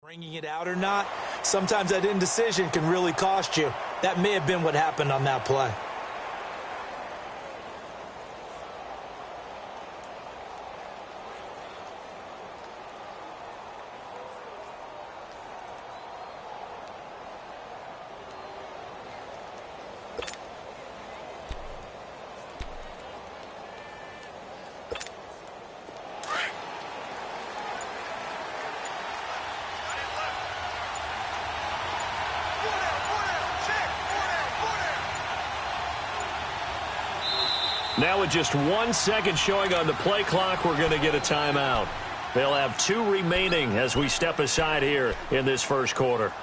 Bringing it out or not, sometimes that indecision can really cost you. That may have been what happened on that play. Now with just 1 second showing on the play clock, we're going to get a timeout. They'll have 2 remaining as we step aside here in this first quarter.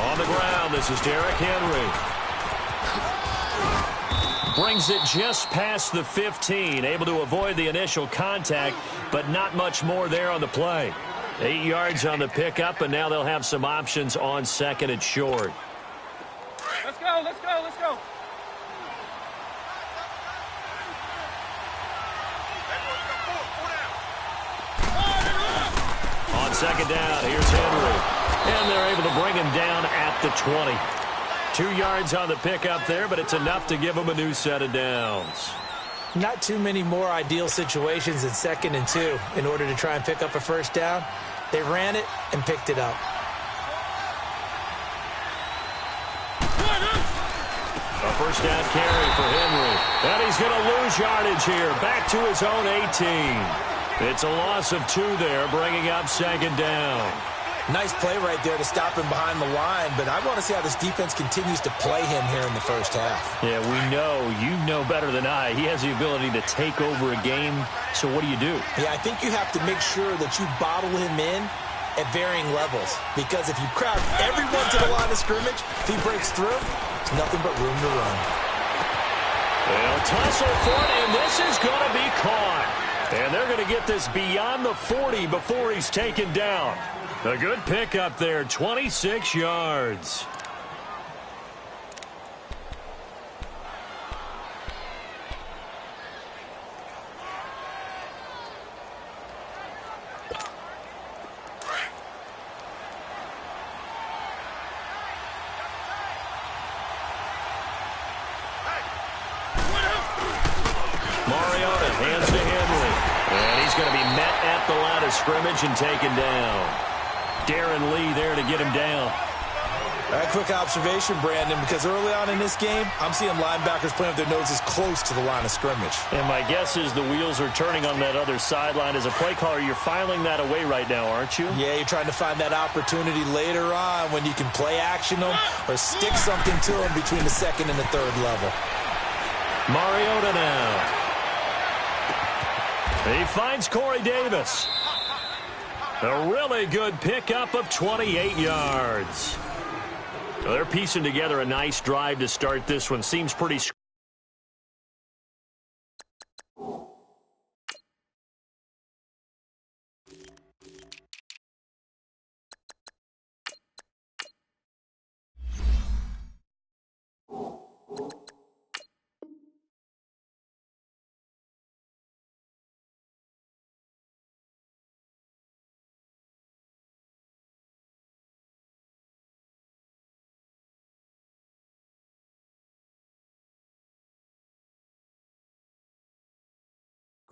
On the ground, this is Derrick Henry. Brings it just past the 15, able to avoid the initial contact, but not much more there on the play. 8 yards on the pickup, and now they'll have some options on second and short. Let's go, let's go, let's go. On second down, here's Henry. And they're able to bring him down at the 20. 2 yards on the pickup there, but it's enough to give them a new set of downs. Not too many more ideal situations than 2nd and 2 in order to try and pick up a first down. They ran it and picked it up. A first down carry for Henry. And he's going to lose yardage here. Back to his own 18. It's a loss of 2 there, bringing up second down. Nice play right there to stop him behind the line, but I want to see how this defense continues to play him here in the first half. Yeah, we know. You know better than I. He has the ability to take over a game, so what do you do? Yeah, I think you have to make sure that you bottle him in at varying levels, because if you crowd everyone to the line of scrimmage, if he breaks through, there's nothing but room to run. They'll tussle for it, and this is going to be caught. And they're going to get this beyond the 40 before he's taken down. A good pickup there, 26 yards. Mariota hands to Henry. And he's going to be met at the line of scrimmage and taken down. Darren Lee there to get him down. All right, quick observation, Brandon, because early on in this game, I'm seeing linebackers playing with their noses close to the line of scrimmage. And my guess is the wheels are turning on that other sideline. As a play caller, you're filing that away right now, aren't you? Yeah, you're trying to find that opportunity later on when you can play action them or stick something to them between the 2nd and the 3rd level. Mariota now. He finds Corey Davis. A really good pickup of 28 yards. Well, they're piecing together a nice drive to start this one. Seems pretty...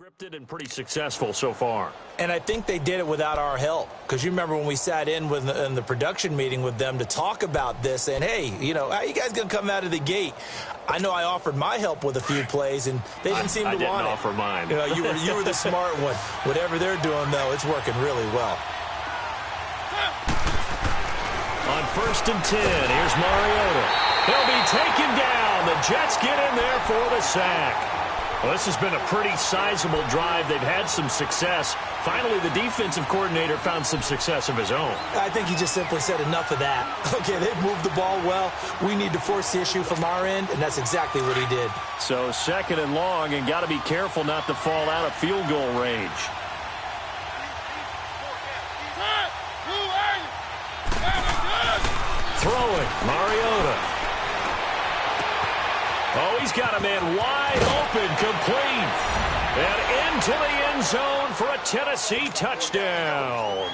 scripted and pretty successful so far. And I think they did it without our help, because you remember when we sat in the production meeting with them to talk about this, saying, hey, you know, how are you guys going to come out of the gate? I know I offered my help with a few plays, and they didn't seem to want it. I didn't offer mine. You know, you were the smart one. Whatever they're doing, though, it's working really well. On 1st and 10, here's Mariota. He'll be taken down. The Jets get in there for the sack. Well, this has been a pretty sizable drive. They've had some success. Finally, the defensive coordinator found some success of his own. I think he just simply said enough of that. Okay, they've moved the ball well. We need to force the issue from our end, and that's exactly what he did. So 2nd and long, and got to be careful not to fall out of field goal range. Throwing, Mariota. Oh, he's got a man wide open, complete. And into the end zone for a Tennessee touchdown.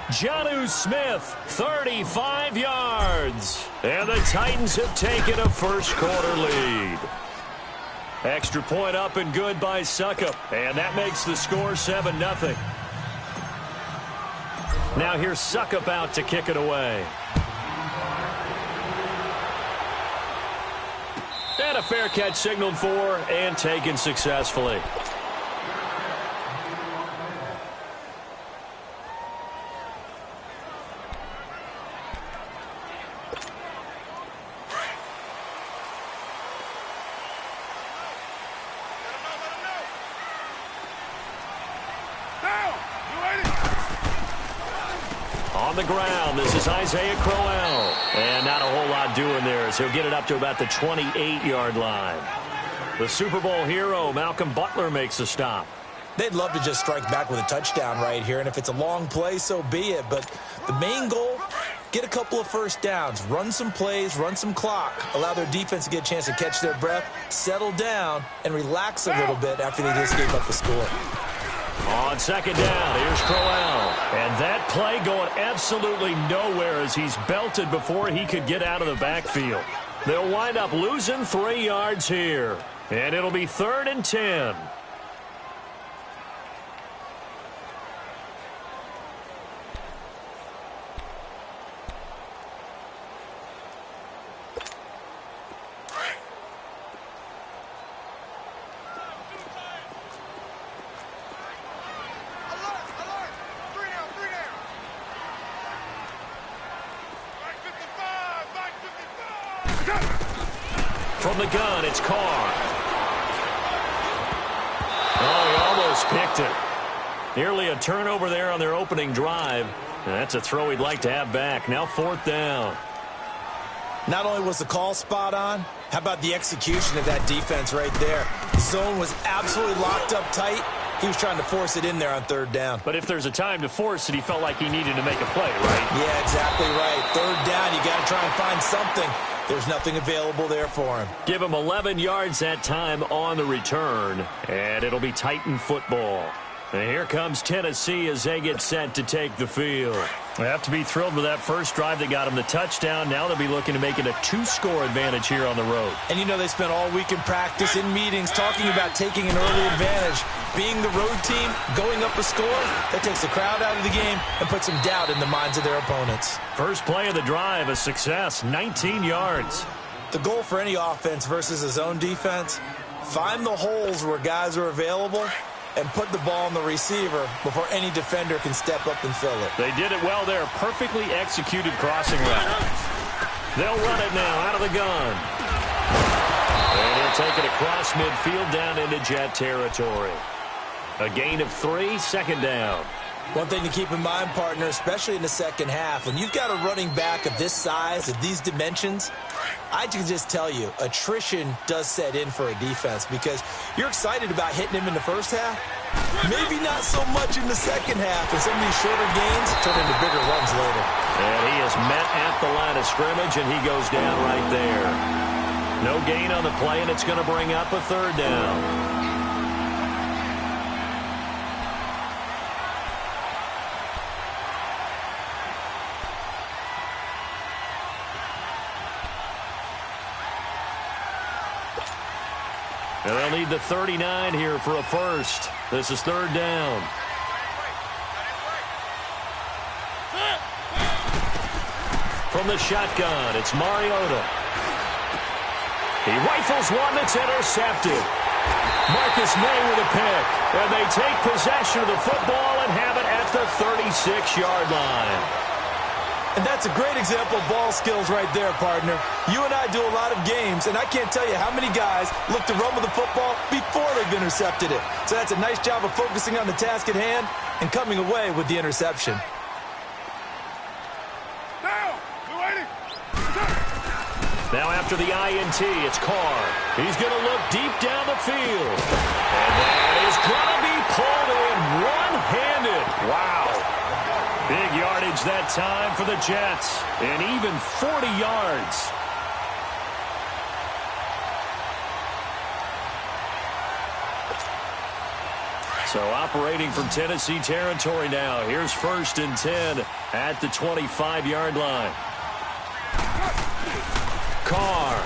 Jonnu Smith, 35 yards. And the Titans have taken a first-quarter lead. Extra point up and good by Suckup. And that makes the score 7-0. Now here's Suckup out to kick it away. And a fair catch signaled for and taken successfully. On the ground, this is Isaiah Crowell. And not a whole lot doing there as he'll get it up to about the 28-yard line. The Super Bowl hero, Malcolm Butler, makes a stop. They'd love to just strike back with a touchdown right here, and if it's a long play, so be it. But the main goal, get a couple of first downs, run some plays, run some clock, allow their defense to get a chance to catch their breath, settle down, and relax a little bit after they just gave up the score. On second down, here's Crowell. And that play going absolutely nowhere as he's belted before he could get out of the backfield. They'll wind up losing 3 yards here. And it'll be 3rd and 10. From the gun, it's Carr. Oh, he almost picked it. Nearly a turnover there on their opening drive. And that's a throw he'd like to have back. Now 4th down. Not only was the call spot on, how about the execution of that defense right there? The zone was absolutely locked up tight. He was trying to force it in there on 3rd down. But if there's a time to force it, he felt like he needed to make a play, right? Yeah, exactly right. 3rd down, you got to try and find something. There's nothing available there for him. Give him 11 yards that time on the return, and it'll be Titan football. And here comes Tennessee as they get set to take the field. They have to be thrilled with that first drive that got them the touchdown. Now they'll be looking to make it a 2-score advantage here on the road. And you know they spent all week in practice, in meetings, talking about taking an early advantage. Being the road team, going up a score, that takes the crowd out of the game and puts some doubt in the minds of their opponents. First play of the drive, a success, 19 yards. The goal for any offense versus a zone defense, find the holes where guys are available and put the ball on the receiver before any defender can step up and fill it. They did it well there. Perfectly executed crossing route. They'll run it now out of the gun. And he'll take it across midfield down into Jet territory. A gain of 3, 2nd down. One thing to keep in mind, partner, especially in the second half, when you've got a running back of this size, of these dimensions, I can just tell you, attrition does set in for a defense because you're excited about hitting him in the first half. Maybe not so much in the second half, and some of these shorter gains turn into bigger runs later. And he is met at the line of scrimmage, and he goes down right there. No gain on the play, and it's going to bring up a 3rd down. And they'll need the 39 here for a first. This is 3rd down. From the shotgun, it's Mariota. He rifles one that's intercepted. Marcus May with a pick. And they take possession of the football and have it at the 36-yard line. And that's a great example of ball skills right there, partner. You and I do a lot of games, and I can't tell you how many guys look to run with the football before they've intercepted it. So that's a nice job of focusing on the task at hand and coming away with the interception. Now after the INT, it's Carr. He's going to look deep down the field. And that is going to be pulled in one-handed. Wow. Big yardage that time for the Jets. And even 40 yards. So operating from Tennessee territory now. Here's 1st and 10 at the 25-yard line. Carr.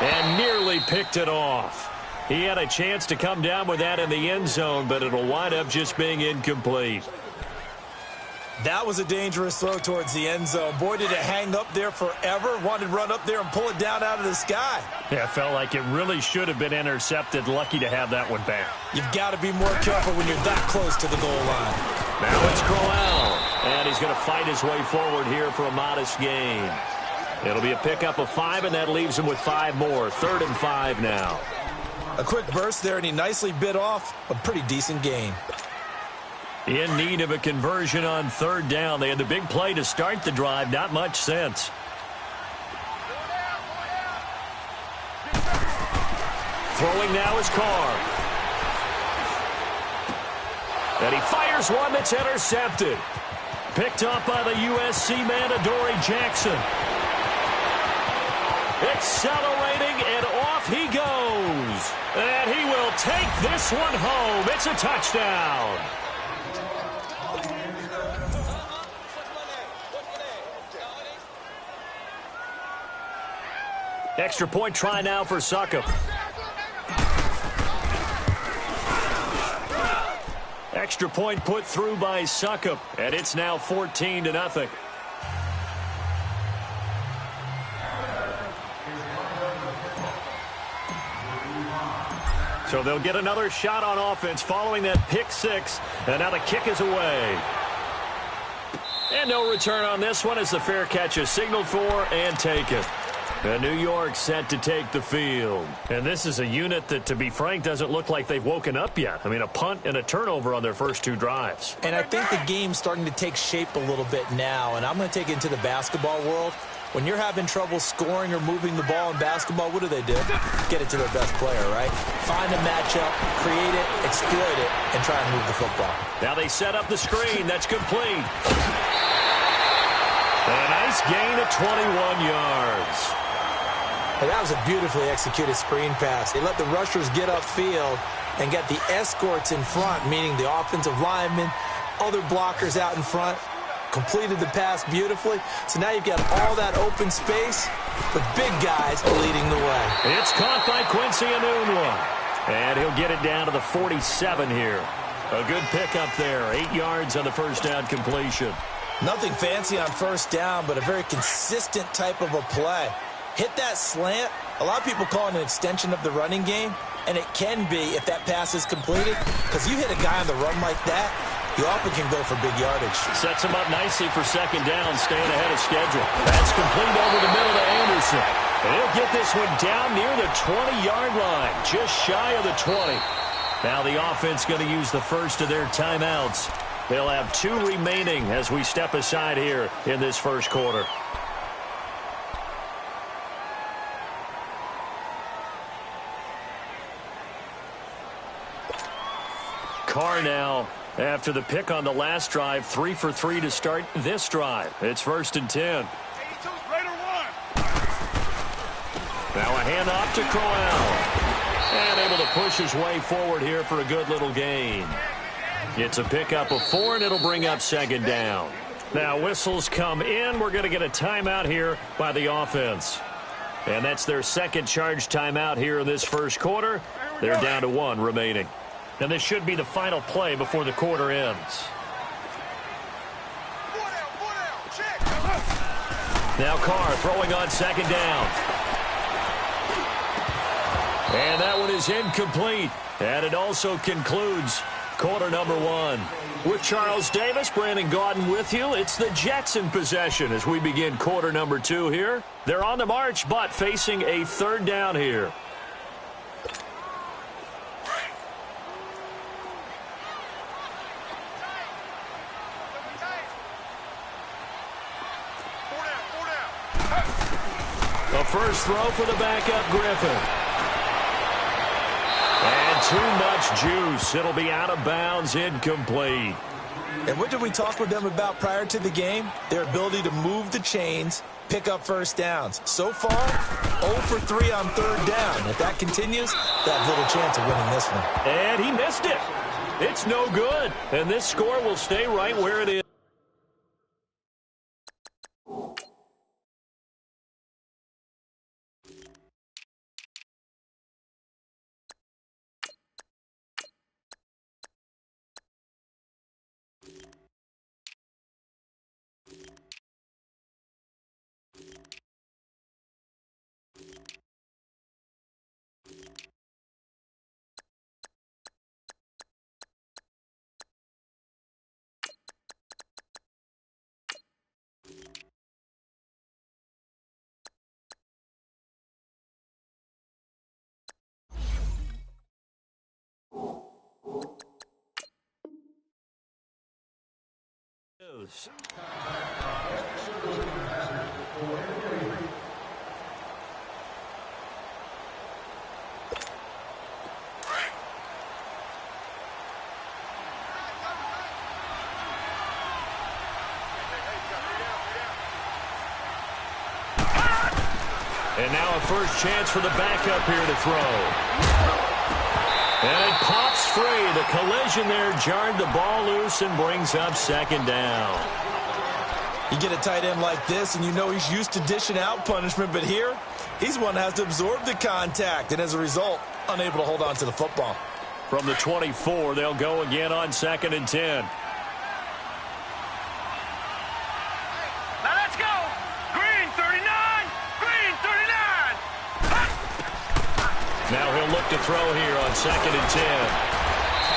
And nearly picked it off. He had a chance to come down with that in the end zone, but it'll wind up just being incomplete. That was a dangerous throw towards the end zone. Boy, did it hang up there forever. Wanted to run up there and pull it down out of the sky. Yeah, it felt like it really should have been intercepted. Lucky to have that one back. You've got to be more careful when you're that close to the goal line. Now it's Crowell. And he's going to fight his way forward here for a modest gain. It'll be a pickup of 5, and that leaves him with 5 more. 3rd and 5 now. A quick burst there, and he nicely bit off a pretty decent gain. In need of a conversion on 3rd down. They had the big play to start the drive. Not much sense. Throwing now is Carr. And he fires one that's intercepted. Picked up by the USC man, Adoree Jackson. Accelerating, and off he goes. And he will take this one home. It's a touchdown. Extra point try now for Succop. Extra point put through by Succop, and it's now 14-0. So they'll get another shot on offense following that pick 6, and now the kick is away. And no return on this one as the fair catch is signaled for and taken. And New York set to take the field. And this is a unit that, to be frank, doesn't look like they've woken up yet. I mean, a punt and a turnover on their first 2 drives. And I think the game's starting to take shape a little bit now, and I'm going to take it into the basketball world. When you're having trouble scoring or moving the ball in basketball, what do? Get it to their best player, right? Find a matchup, create it, exploit it, and try and move the football. Now they set up the screen. That's complete. A nice gain of 21 yards. And that was a beautifully executed screen pass. They let the rushers get upfield and get the escorts in front, meaning the offensive linemen, other blockers out in front, completed the pass beautifully. So now you've got all that open space, but big guys are leading the way. It's caught by Quincy Enunwa. And he'll get it down to the 47 here. A good pickup there. 8 yards on the first down completion. Nothing fancy on first down, but a very consistent type of a play. Hit that slant. A lot of people call it an extension of the running game, and it can be if that pass is completed, because you hit a guy on the run like that, you often can go for big yardage. Sets him up nicely for second down, staying ahead of schedule. That's complete over the middle to Anderson. And he'll get this one down near the 20-yard line, just shy of the 20. Now the offense going to use the first of their timeouts. They'll have 2 remaining as we step aside here in this first quarter. Carr now, after the pick on the last drive, 3 for 3 to start this drive. It's 1st and 10. Now a handoff to Crowell. And able to push his way forward here for a good little gain. It's a pickup of 4, and it'll bring up second down. Now whistles come in. We're going to get a timeout here by the offense. And that's their second charge timeout here in this first quarter. They're down to 1 remaining. And this should be the final play before the quarter ends. Now Carr throwing on second down. And that one is incomplete. And it also concludes quarter number 1. With Charles Davis, Brandon Gaudin with you. It's the Jets in possession as we begin quarter number 2 here. They're on the march, but facing a 3rd down here. The first throw for the backup Griffin. And too much juice. It'll be out of bounds, incomplete. And what did we talk with them about prior to the game? Their ability to move the chains pick up first downs. So far, 0 for 3 on third down. If that continues, they have little chance of winning this one. And he missed it. It's no good. And this score will stay right where it is. And now a first chance for the backup here to throw. And it pops free. The collision there jarred the ball loose and brings up second down. You get a tight end like this, and you know he's used to dishing out punishment, but here, he's one that has to absorb the contact, and as a result, unable to hold on to the football. From the 24, they'll go again on 2nd and 10. Now let's go. Green 39. Green 39. Now he'll look to throw here on 2nd and 10.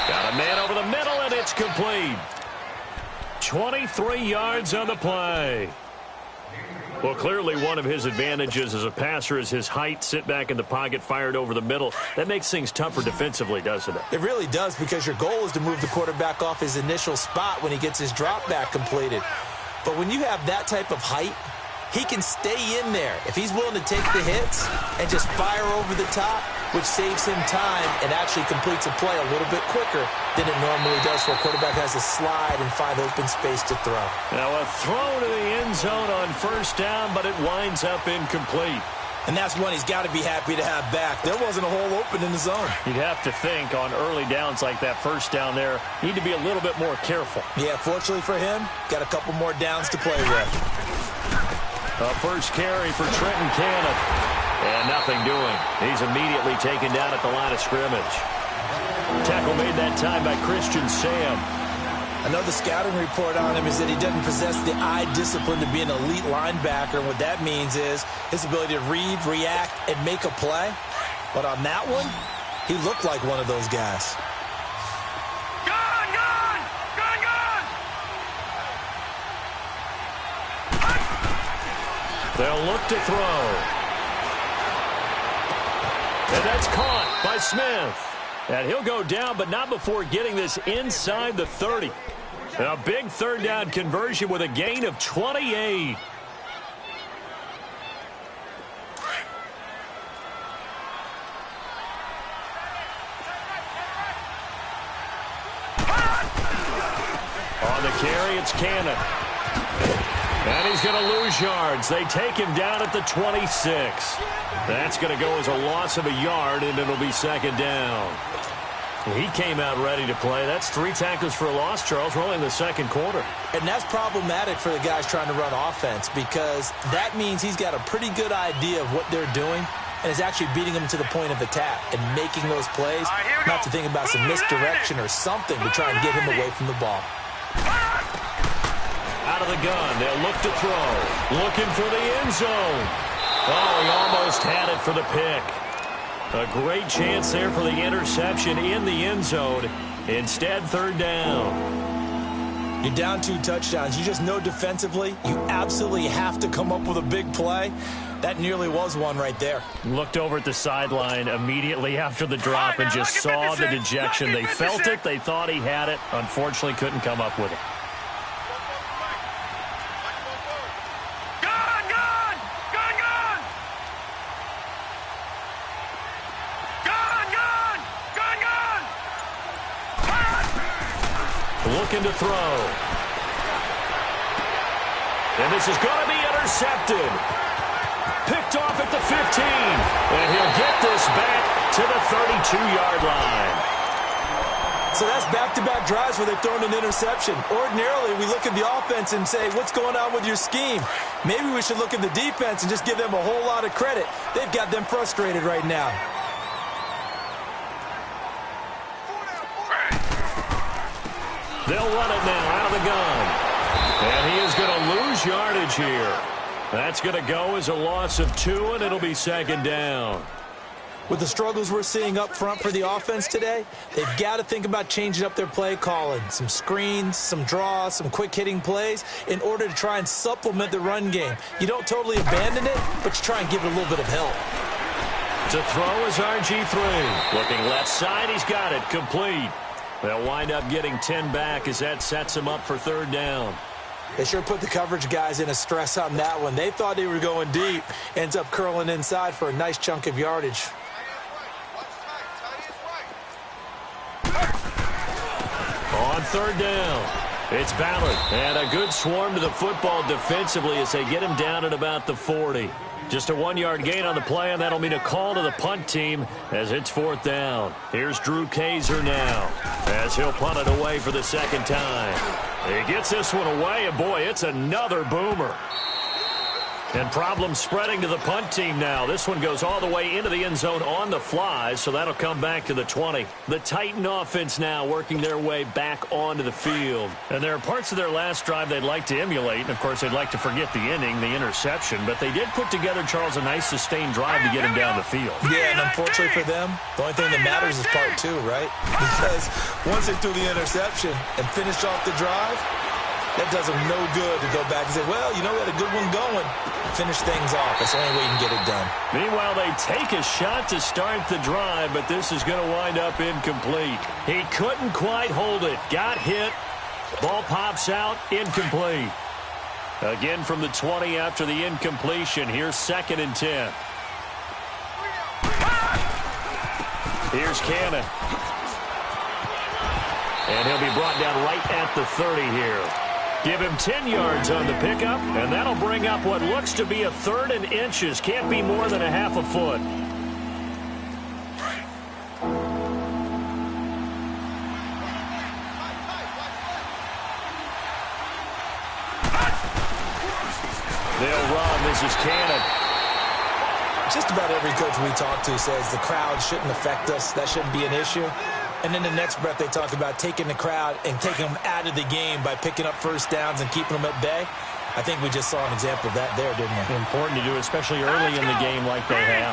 Got a man over the middle, and it's complete. 23 yards on the play. Well, clearly one of his advantages as a passer is his height. Sit back in the pocket, fired over the middle. That makes things tougher defensively, doesn't it? It really does, because your goal is to move the quarterback off his initial spot when he gets his drop back completed. But when you have that type of height, he can stay in there if he's willing to take the hits and just fire over the top, which saves him time and actually completes a play a little bit quicker than it normally does, for a quarterback has to slide and find open space to throw. Now a throw to the end zone on first down, but it winds up incomplete. And that's one he's got to be happy to have back. There wasn't a hole open in the zone. You'd have to think on early downs like that, first down there, need to be a little bit more careful. Yeah, fortunately for him, got a couple more downs to play with. A first carry for Trenton Cannon. And nothing doing. He's immediately taken down at the line of scrimmage. Tackle made that time by Christian Sam. Another scouting report on him is that he doesn't possess the eye discipline to be an elite linebacker. And what that means is his ability to read, react, and make a play. But on that one, he looked like one of those guys. Gone, gone, gone, gone. They'll look to throw. And that's caught by Smith. And he'll go down, but not before getting this inside the 30. And a big third down conversion with a gain of 28. On the carry, it's Cannon. And he's going to lose yards. They take him down at the 26. That's going to go as a loss of a yard, and it'll be second down. He came out ready to play. That's 3 tackles for a loss, Charles. We're only in the second quarter. And that's problematic for the guys trying to run offense, because that means he's got a pretty good idea of what they're doing and is actually beating them to the point of attack and making those plays, not to think about some misdirection or something to try and get him away from the ball. Out of the gun, they'll look to throw. Looking for the end zone. Oh, he almost had it for the pick. A great chance there for the interception in the end zone. Instead, third down. You're down 2 touchdowns. You just know defensively you absolutely have to come up with a big play. That nearly was one right there. Looked over at the sideline immediately after the drop and just saw the dejection. They felt it. They thought he had it. Unfortunately, couldn't come up with it. Looking to throw. And this is going to be intercepted. Intercepted. Picked off at the 15. And he'll get this back to the 32-yard line. So that's back-to-back drives where they've thrown an interception. Ordinarily, we look at the offense and say, what's going on with your scheme? Maybe we should look at the defense and just give them a whole lot of credit. They've got them frustrated right now. They'll run it now out of the gun. And he is going to lose yardage here. That's going to go as a loss of 2, and it'll be second down. With the struggles we're seeing up front for the offense today, they've got to think about changing up their play calling. Some screens, some draws, some quick-hitting plays in order to try and supplement the run game. You don't totally abandon it, but you try and give it a little bit of help. To throw is RG3. Looking left side, he's got it. Complete. They'll wind up getting 10 back as that sets him up for third down. They sure put the coverage guys in a stress on that one. They thought they were going deep. Ends up curling inside for a nice chunk of yardage. On third down, it's Ballard. And a good swarm to the football defensively as they get him down at about the 40. Just a 1-yard gain on the play, and that'll mean a call to the punt team as it's fourth down. Here's Drew Kaiser now as he'll punt it away for the second time. He gets this one away, and boy, it's another boomer. And problems spreading to the punt team now. This one goes all the way into the end zone on the fly, so that'll come back to the 20. The Titan offense now working their way back onto the field. And there are parts of their last drive they'd like to emulate, and of course they'd like to forget the inning, the interception, but they did put together, Charles, a nice sustained drive to get him down the field. Yeah, and unfortunately for them, the only thing that matters is part 2, right? Because once they threw the interception and finished off the drive, that does them no good to go back and say, well, you know, we had a good one going. Finish things off. That's the only way you can get it done. Meanwhile, they take a shot to start the drive, but this is going to wind up incomplete. He couldn't quite hold it. Got hit. Ball pops out. Incomplete. Again from the 20 after the incompletion. Here's 2nd and 10. Here's Cannon. And he'll be brought down right at the 30 here. Give him 10 yards on the pickup, and that'll bring up what looks to be a 3rd and inches. Can't be more than a half a foot. They'll run. This is Cannon. Just about every coach we talk to says the crowd shouldn't affect us. That shouldn't be an issue. And in the next breath, they talk about taking the crowd and taking them out of the game by picking up first downs and keeping them at bay. I think we just saw an example of that there, didn't we? Important to do, especially early in the game like they have.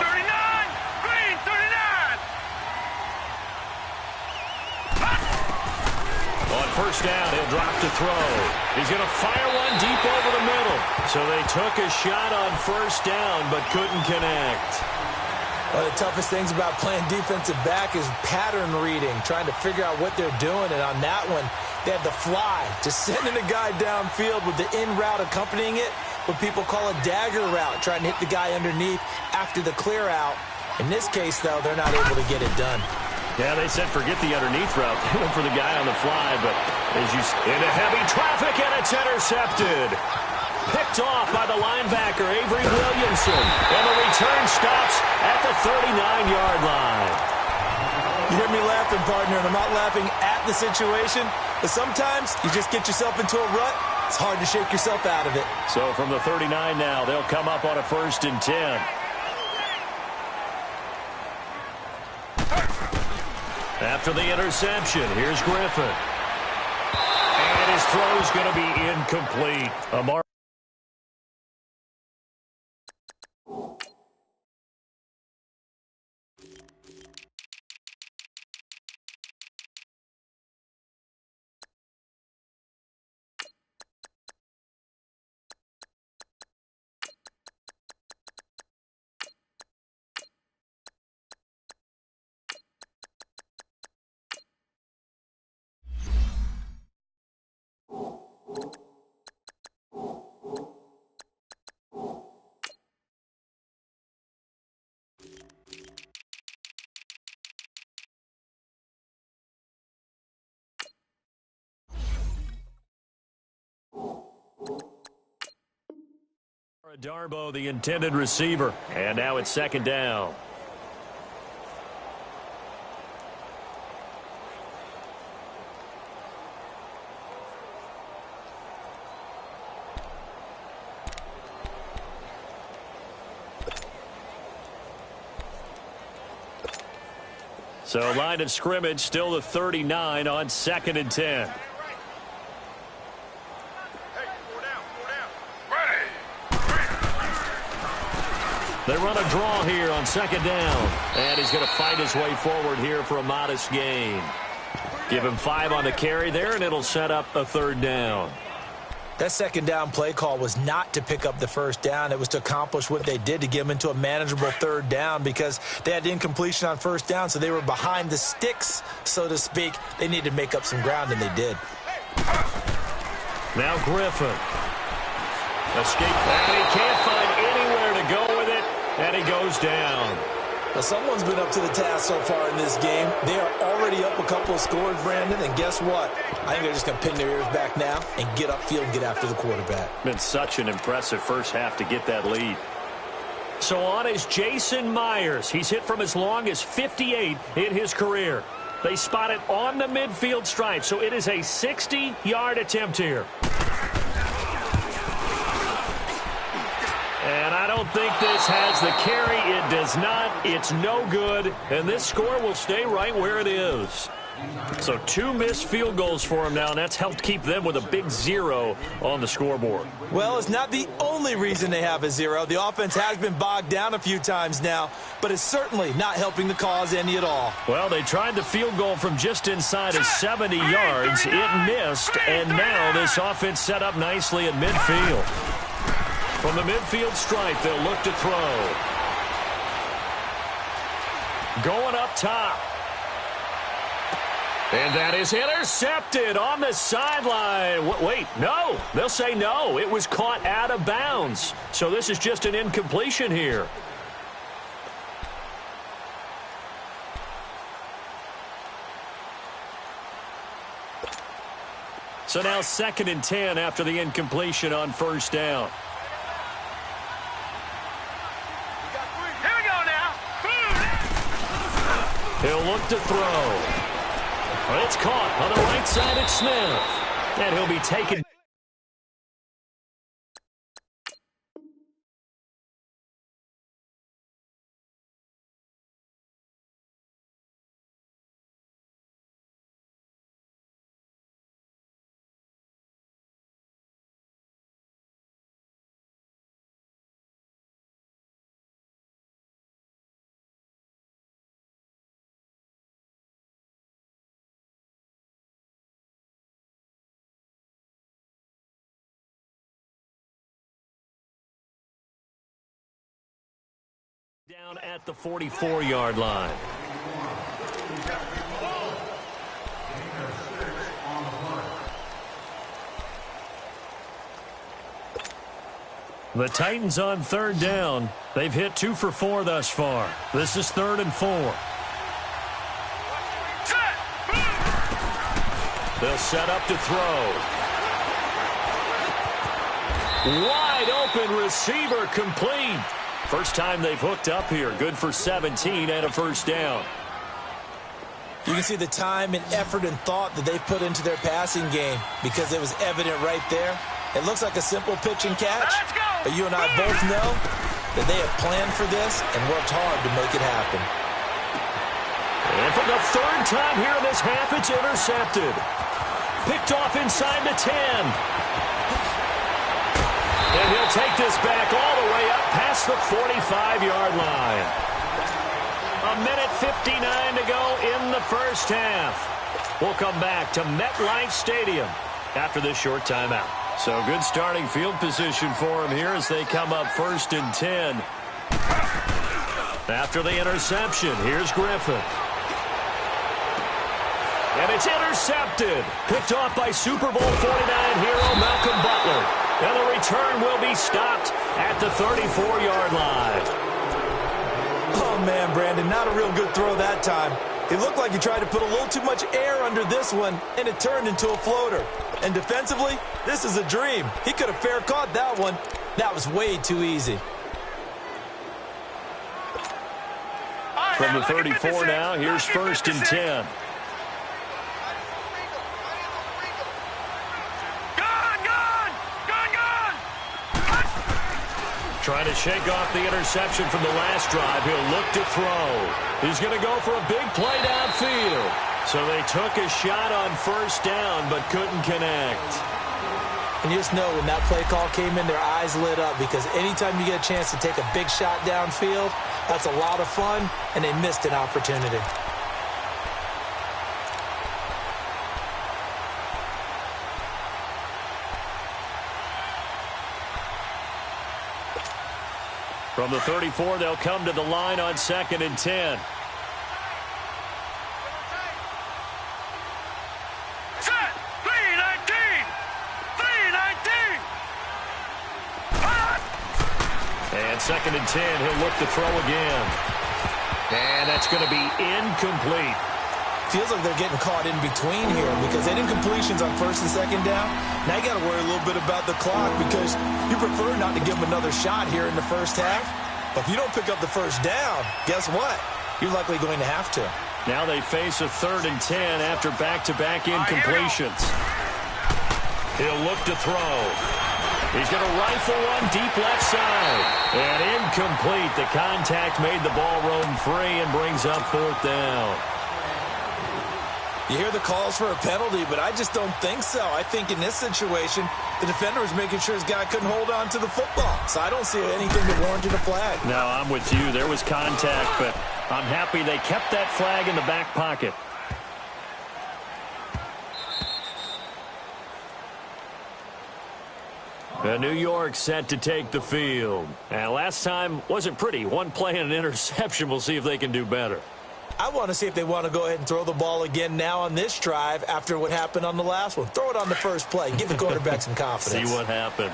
Green 39! On first down, he'll drop to throw. He's going to fire one deep over the middle. So they took a shot on first down but couldn't connect. One of the toughest things about playing defensive back is pattern reading, trying to figure out what they're doing. And on that one, they had the fly, just sending a guy downfield with the in route accompanying it, what people call a dagger route, trying to hit the guy underneath after the clear out. In this case, though, they're not able to get it done. Yeah, they said forget the underneath route. They went for the guy on the fly, but as you into heavy traffic, and it's intercepted. Picked off by the linebacker, Avery Williamson. And the return stops at the 39-yard line. You hear me laughing, partner, and I'm not laughing at the situation, but sometimes you just get yourself into a rut. It's hard to shake yourself out of it. So from the 39 now, they'll come up on a 1st and 10. After the interception, here's Griffin. And his throw's going to be incomplete. Darbo, the intended receiver, and now it's second down. So line of scrimmage still the 39 on 2nd and 10. They run a draw here on 2nd down. And he's going to fight his way forward here for a modest gain. Give him 5 on the carry there, and it'll set up a 3rd down. That 2nd down play call was not to pick up the 1st down. It was to accomplish what they did, to get them into a manageable 3rd down, because they had incompletion on 1st down, so they were behind the sticks, so to speak. They needed to make up some ground, and they did. Now Griffin. Escape, and he can't find anywhere to go with it, and he goes down. Now, someone's been up to the task so far in this game. They are already up a couple of scores, Brandon, and guess what? I think they're just going to pin their ears back now and get upfield and get after the quarterback. Been such an impressive first half to get that lead. So on is Jason Myers. He's hit from as long as 58 in his career. They spot it on the midfield stripe, so it is a 60-yard attempt here. And I don't think this has the carry. It does not. It's no good. And this score will stay right where it is. So 2 missed field goals for him now, and that's helped keep them with a big 0 on the scoreboard. Well, it's not the only reason they have a 0. The offense has been bogged down a few times now, but it's certainly not helping the cause any at all. Well, they tried the field goal from just inside of 70 yards. It missed, and now this offense set up nicely at midfield. From the midfield stripe, they'll look to throw. Going up top. And that is intercepted on the sideline. Wait, no. They'll say no. It was caught out of bounds. So this is just an incompletion here. So now 2nd and 10 after the incompletion on 1st down. He'll look to throw. It's caught on the right side at Smith. And he'll be taken. Down at the 44-yard line. The Titans on 3rd down. They've hit 2 for 4 thus far. This is 3rd and 4. They'll set up to throw. Wide open receiver complete. First time they've hooked up here. Good for 17 and a 1st down. You can see the time and effort and thought that they put into their passing game, because it was evident right there. It looks like a simple pitch and catch, but you and I both know that they have planned for this and worked hard to make it happen. And for the 3rd time here in this half, it's intercepted. Picked off inside the 10. And he'll take this back all the way up past the 45-yard line. 1:59 to go in the first half. We'll come back to MetLife Stadium after this short timeout. So good starting field position for him here as they come up 1st and 10. After the interception, here's Griffin. And it's intercepted. Picked off by Super Bowl 49 hero Malcolm Butler. And the return will be stopped at the 34-yard line. Oh, man, Brandon, not a real good throw that time. It looked like he tried to put a little too much air under this one, and it turned into a floater. And defensively, this is a dream. He could have fair caught that one. That was way too easy. From the 34 now, here's 1st and 10. Trying to shake off the interception from the last drive. He'll look to throw. He's going to go for a big play downfield. So they took a shot on 1st down, but couldn't connect. And you just know when that play call came in, their eyes lit up, because anytime you get a chance to take a big shot downfield, that's a lot of fun, and they missed an opportunity. From the 34, they'll come to the line on 2nd and 10. Set! 319! 319! And 2nd and 10, he'll look to throw again. And that's going to be incomplete. Feels like they're getting caught in between here, because they did incompletions on 1st and 2nd down. Now you got to worry a little bit about the clock, because you prefer not to give them another shot here in the first half. But if you don't pick up the 1st down, guess what? You're likely going to have to. Now they face a 3rd and 10 after back-to-back incompletions. He'll look to throw. He's going to rifle one deep left side. And incomplete. The contact made the ball roam free and brings up 4th down. You hear the calls for a penalty, but I just don't think so. I think in this situation, the defender was making sure his guy couldn't hold on to the football. So I don't see anything that warranted a flag. No, I'm with you. There was contact, but I'm happy they kept that flag in the back pocket. New York set to take the field. And last time wasn't pretty. One play and an interception. We'll see if they can do better. I want to see if they want to go ahead and throw the ball again now on this drive after what happened on the last one. Throw it on the first play. Give the quarterback some confidence. See what happens.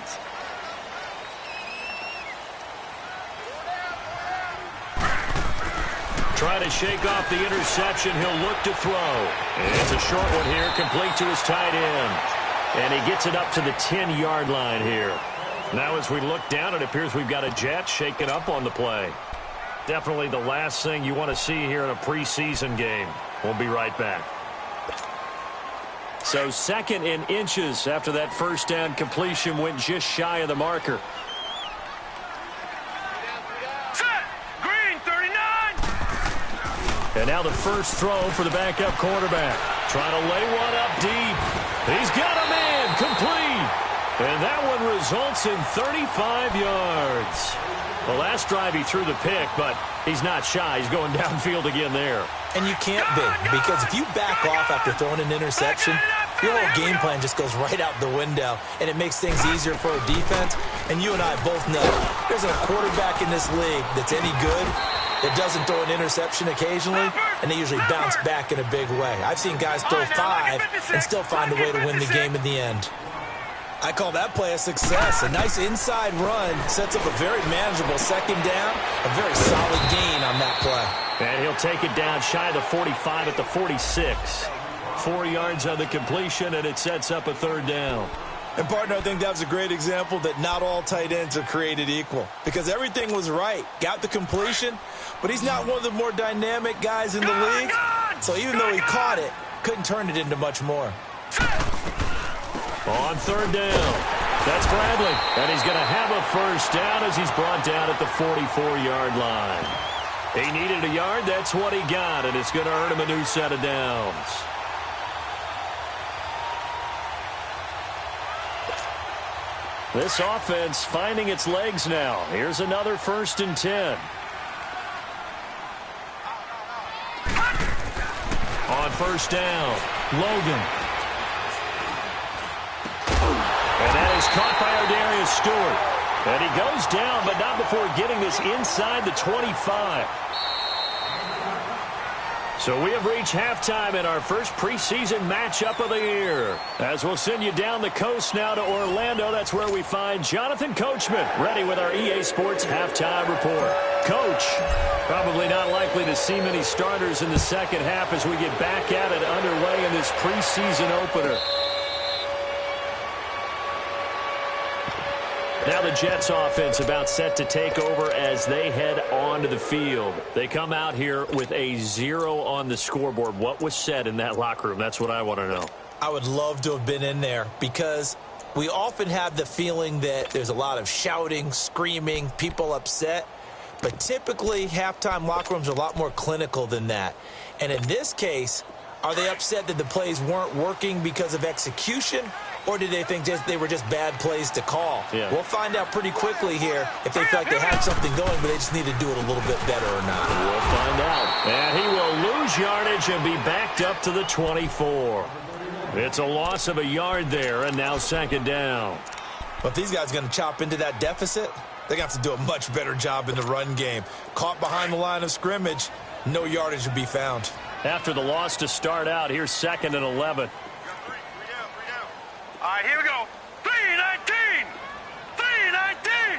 Trying to shake off the interception. He'll look to throw. And it's a short one here, complete to his tight end. And he gets it up to the 10-yard line here. Now as we look down, it appears we've got a Jet shaking up on the play. Definitely the last thing you want to see here in a preseason game. We'll be right back. So 2nd and inches after that 1st down completion went just shy of the marker. Set! Green, 39! And now the first throw for the backup quarterback. Trying to lay one up deep. He's got a man, complete. And that one results in 35 yards. The last drive he threw the pick, but he's not shy. He's going downfield again there. And you can't be, because if you back off after throwing an interception, your whole game plan just goes right out the window, and it makes things easier for a defense. And you and I both know there's a quarterback in this league that's any good that doesn't throw an interception occasionally, and they usually bounce back in a big way. I've seen guys throw 5 and still find a way to win the game in the end. I call that play a success. A nice inside run sets up a very manageable 2nd down. A very solid gain on that play. And he'll take it down shy of the 45 at the 46. 4 yards on the completion, and it sets up a 3rd down. And, partner, I think that was a great example that not all tight ends are created equal, because everything was right. Got the completion, but he's not one of the more dynamic guys in the league. So even though he caught it, couldn't turn it into much more. On 3rd down, that's Bradley. And he's going to have a 1st down as he's brought down at the 44-yard line. He needed a yard. That's what he got, and it's going to earn him a new set of downs. This offense finding its legs now. Here's another 1st and 10. On 1st down, Logan. And that is caught by Ardarius Stewart. And he goes down, but not before getting this inside the 25. So we have reached halftime in our first preseason matchup of the year. As we'll send you down the coast now to Orlando, that's where we find Jonathan Coachman, ready with our EA Sports halftime report. Coach, probably not likely to see many starters in the second half as we get back at it underway in this preseason opener. Now the Jets offense about set to take over as they head onto the field. They come out here with a 0 on the scoreboard. What was said in that locker room? That's what I want to know. I would love to have been in there because we often have the feeling that there's a lot of shouting, screaming, people upset. But typically, halftime locker rooms are a lot more clinical than that. And in this case, are they upset that the plays weren't working because of execution? Or did they think they were just bad plays to call? Yeah. We'll find out pretty quickly here if they feel like they had something going, but they just need to do it a little bit better or not. We'll find out. And he will lose yardage and be backed up to the 24. It's a loss of a yard there, and now second down. But if these guys are going to chop into that deficit, they're going to have to do a much better job in the run game. Caught behind the line of scrimmage, no yardage to be found. After the loss to start out, here's 2nd and 11. All right, here we go. 3-19. 3-19.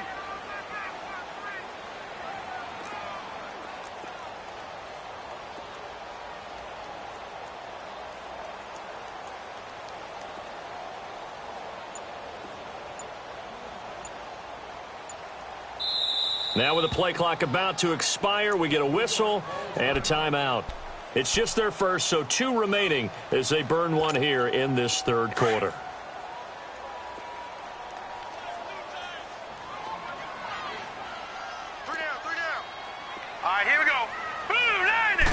Now with the play clock about to expire, we get a whistle and a timeout. It's just their first, so 2 remaining as they burn one here in this third quarter. All right, here we go. Blue 90.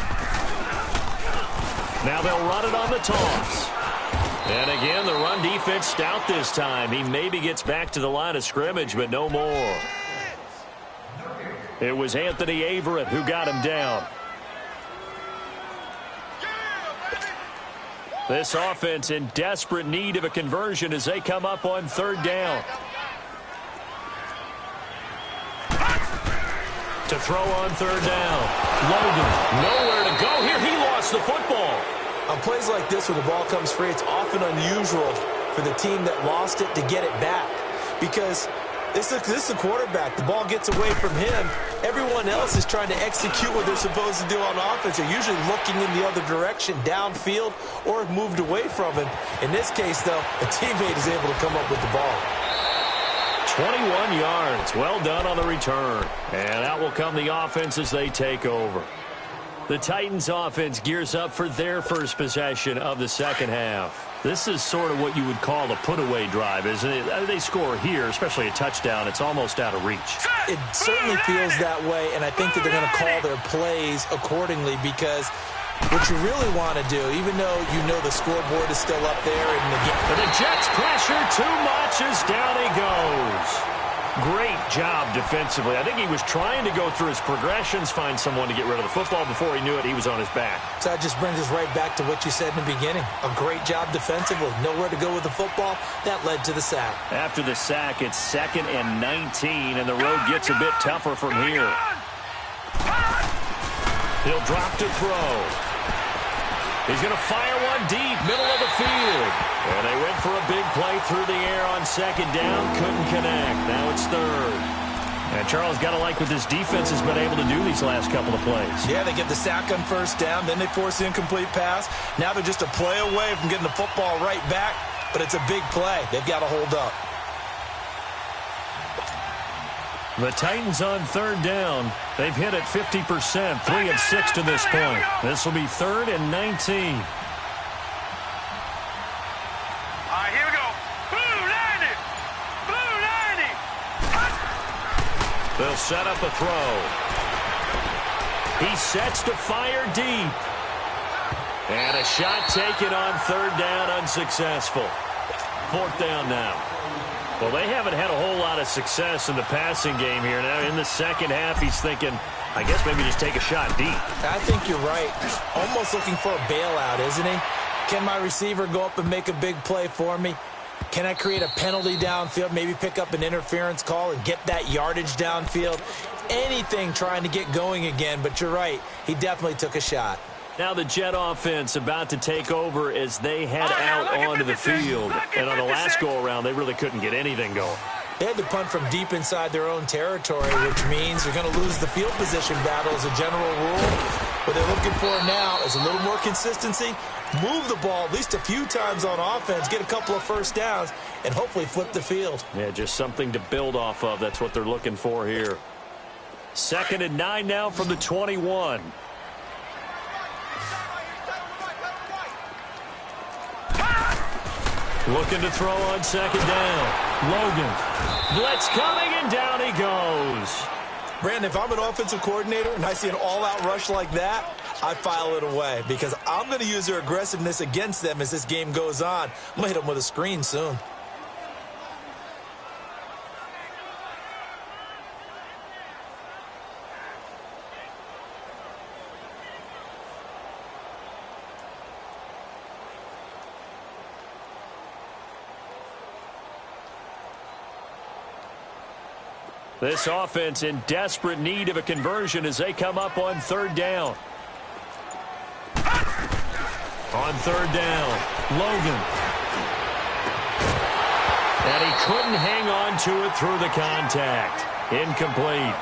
Now they'll run it on the toss. And again, the run defense stout this time. He maybe gets back to the line of scrimmage, but no more. It was Anthony Averett who got him down. This offense in desperate need of a conversion as they come up on third down. To throw on third down. Logan, nowhere to go here. He lost the football. On plays like this where the ball comes free, it's often unusual for the team that lost it to get it back. Because this is a quarterback. The ball gets away from him. Everyone else is trying to execute what they're supposed to do on offense. They're usually looking in the other direction, downfield, or moved away from him. In this case, though, a teammate is able to come up with the ball. 21 yards. Well done on the return. And out will come the offense as they take over. The Titans offense gears up for their first possession of the second half. This is sort of what you would call a put-away drive, isn't it? They score here, especially a touchdown. It's almost out of reach. It certainly feels that way, and I think that they're going to call their plays accordingly because what you really want to do, even though you know the scoreboard is still up there in the game. But the Jets pressure too much as down he goes. Great job defensively. I think he was trying to go through his progressions, find someone to get rid of the football. Before he knew it, he was on his back. So that just brings us right back to what you said in the beginning. A great job defensively. Nowhere to go with the football. That led to the sack. After the sack, it's 2nd and 19, and the road gets a bit tougher from here. He'll drop to throw. He's going to fire one deep, middle of the field. And they went for a big play through the air on second down. Couldn't connect. Now it's third. And Charles, got to like what this defense has been able to do these last couple of plays. Yeah, they get the sack on first down. Then they force the incomplete pass. Now they're just a play away from getting the football right back. But it's a big play. They've got to hold up. The Titans on third down. They've hit it 50%, 3 of 6 to this point. This will be 3rd and 19. All right, here we go. Blue 90. Blue 90. They'll set up a throw. He sets to fire deep. And a shot taken on third down, unsuccessful. 4th down now. Well, they haven't had a whole lot of success in the passing game here. Now, in the second half, he's thinking, I guess maybe just take a shot deep. I think you're right. Almost looking for a bailout, isn't he? Can my receiver go up and make a big play for me? Can I create a penalty downfield, maybe pick up an interference call and get that yardage downfield? Anything trying to get going again, but you're right. He definitely took a shot. Now the Jet offense about to take over as they head out onto the field. And on the last go-around, they really couldn't get anything going. They had to punt from deep inside their own territory, which means you're going to lose the field position battle as a general rule. What they're looking for now is a little more consistency, move the ball at least a few times on offense, get a couple of first downs, and hopefully flip the field. Yeah, just something to build off of. That's what they're looking for here. 2nd and 9 now from the 21. Looking to throw on 2nd down. Logan. Blitz coming, and down he goes. Brandon, if I'm an offensive coordinator and I see an all-out rush like that, I file it away because I'm going to use their aggressiveness against them as this game goes on. I'm going to hit them with a screen soon. This offense in desperate need of a conversion as they come up on 3rd down. On 3rd down, Logan. And he couldn't hang on to it through the contact. Incomplete.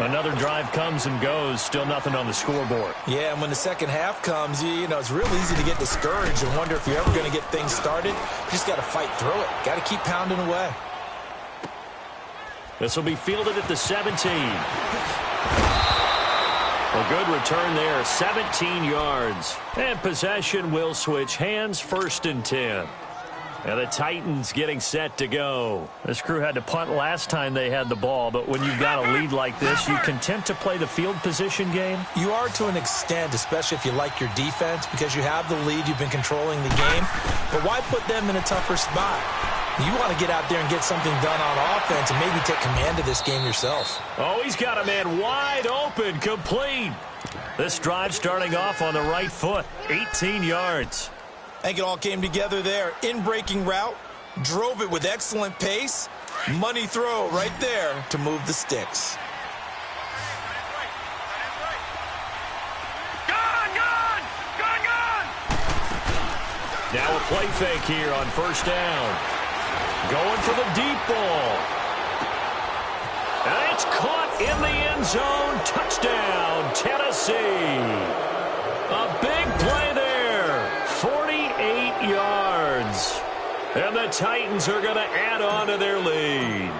Another drive comes and goes, still nothing on the scoreboard. Yeah, and when the second half comes, you know, it's real easy to get discouraged and wonder if you're ever going to get things started. You just got to fight through it. Got to keep pounding away. This will be fielded at the 17. A good return there, 17 yards. And possession will switch hands, 1st and 10. And the Titans getting set to go. This crew had to punt last time they had the ball, but when you've got a lead like this, you content to play the field position game? You are to an extent, especially if you like your defense, because you have the lead, you've been controlling the game. But why put them in a tougher spot? You want to get out there and get something done on offense and maybe take command of this game yourself. Oh, he's got a man wide open, complete. This drive starting off on the right foot, 18 yards. I think it all came together there. In-breaking route, drove it with excellent pace. Money throw right there to move the sticks. Now a play fake here on 1st down. Going for the deep ball. And it's caught in the end zone. Touchdown, Tennessee. A big play there. 48 yards. And the Titans are going to add on to their lead.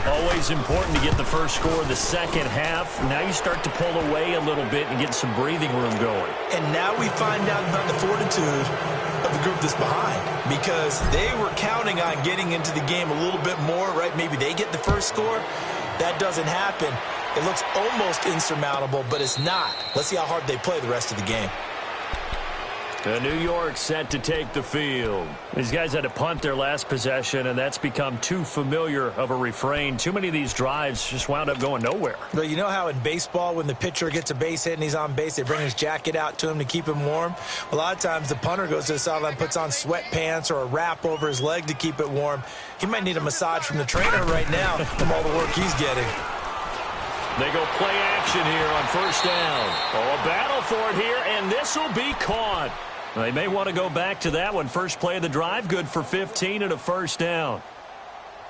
Always important to get the first score of the second half. Now you start to pull away a little bit and get some breathing room going. And now we find out about the fortitude of the group that's behind, because they were counting on getting into the game a little bit more, right? Maybe they get the first score. That doesn't happen. It looks almost insurmountable, but it's not. Let's see how hard they play the rest of the game. New York set to take the field. These guys had to punt their last possession, and that's become too familiar of a refrain. Too many of these drives just wound up going nowhere. But you know how in baseball, when the pitcher gets a base hit and he's on base, they bring his jacket out to him to keep him warm? A lot of times the punter goes to the sideline, puts on sweatpants or a wrap over his leg to keep it warm. He might need a massage from the trainer right now from all the work he's getting. They go play action here on 1st down. Oh, a battle for it here, and this will be caught. They may want to go back to that one. First play of the drive, good for 15 and a 1st down.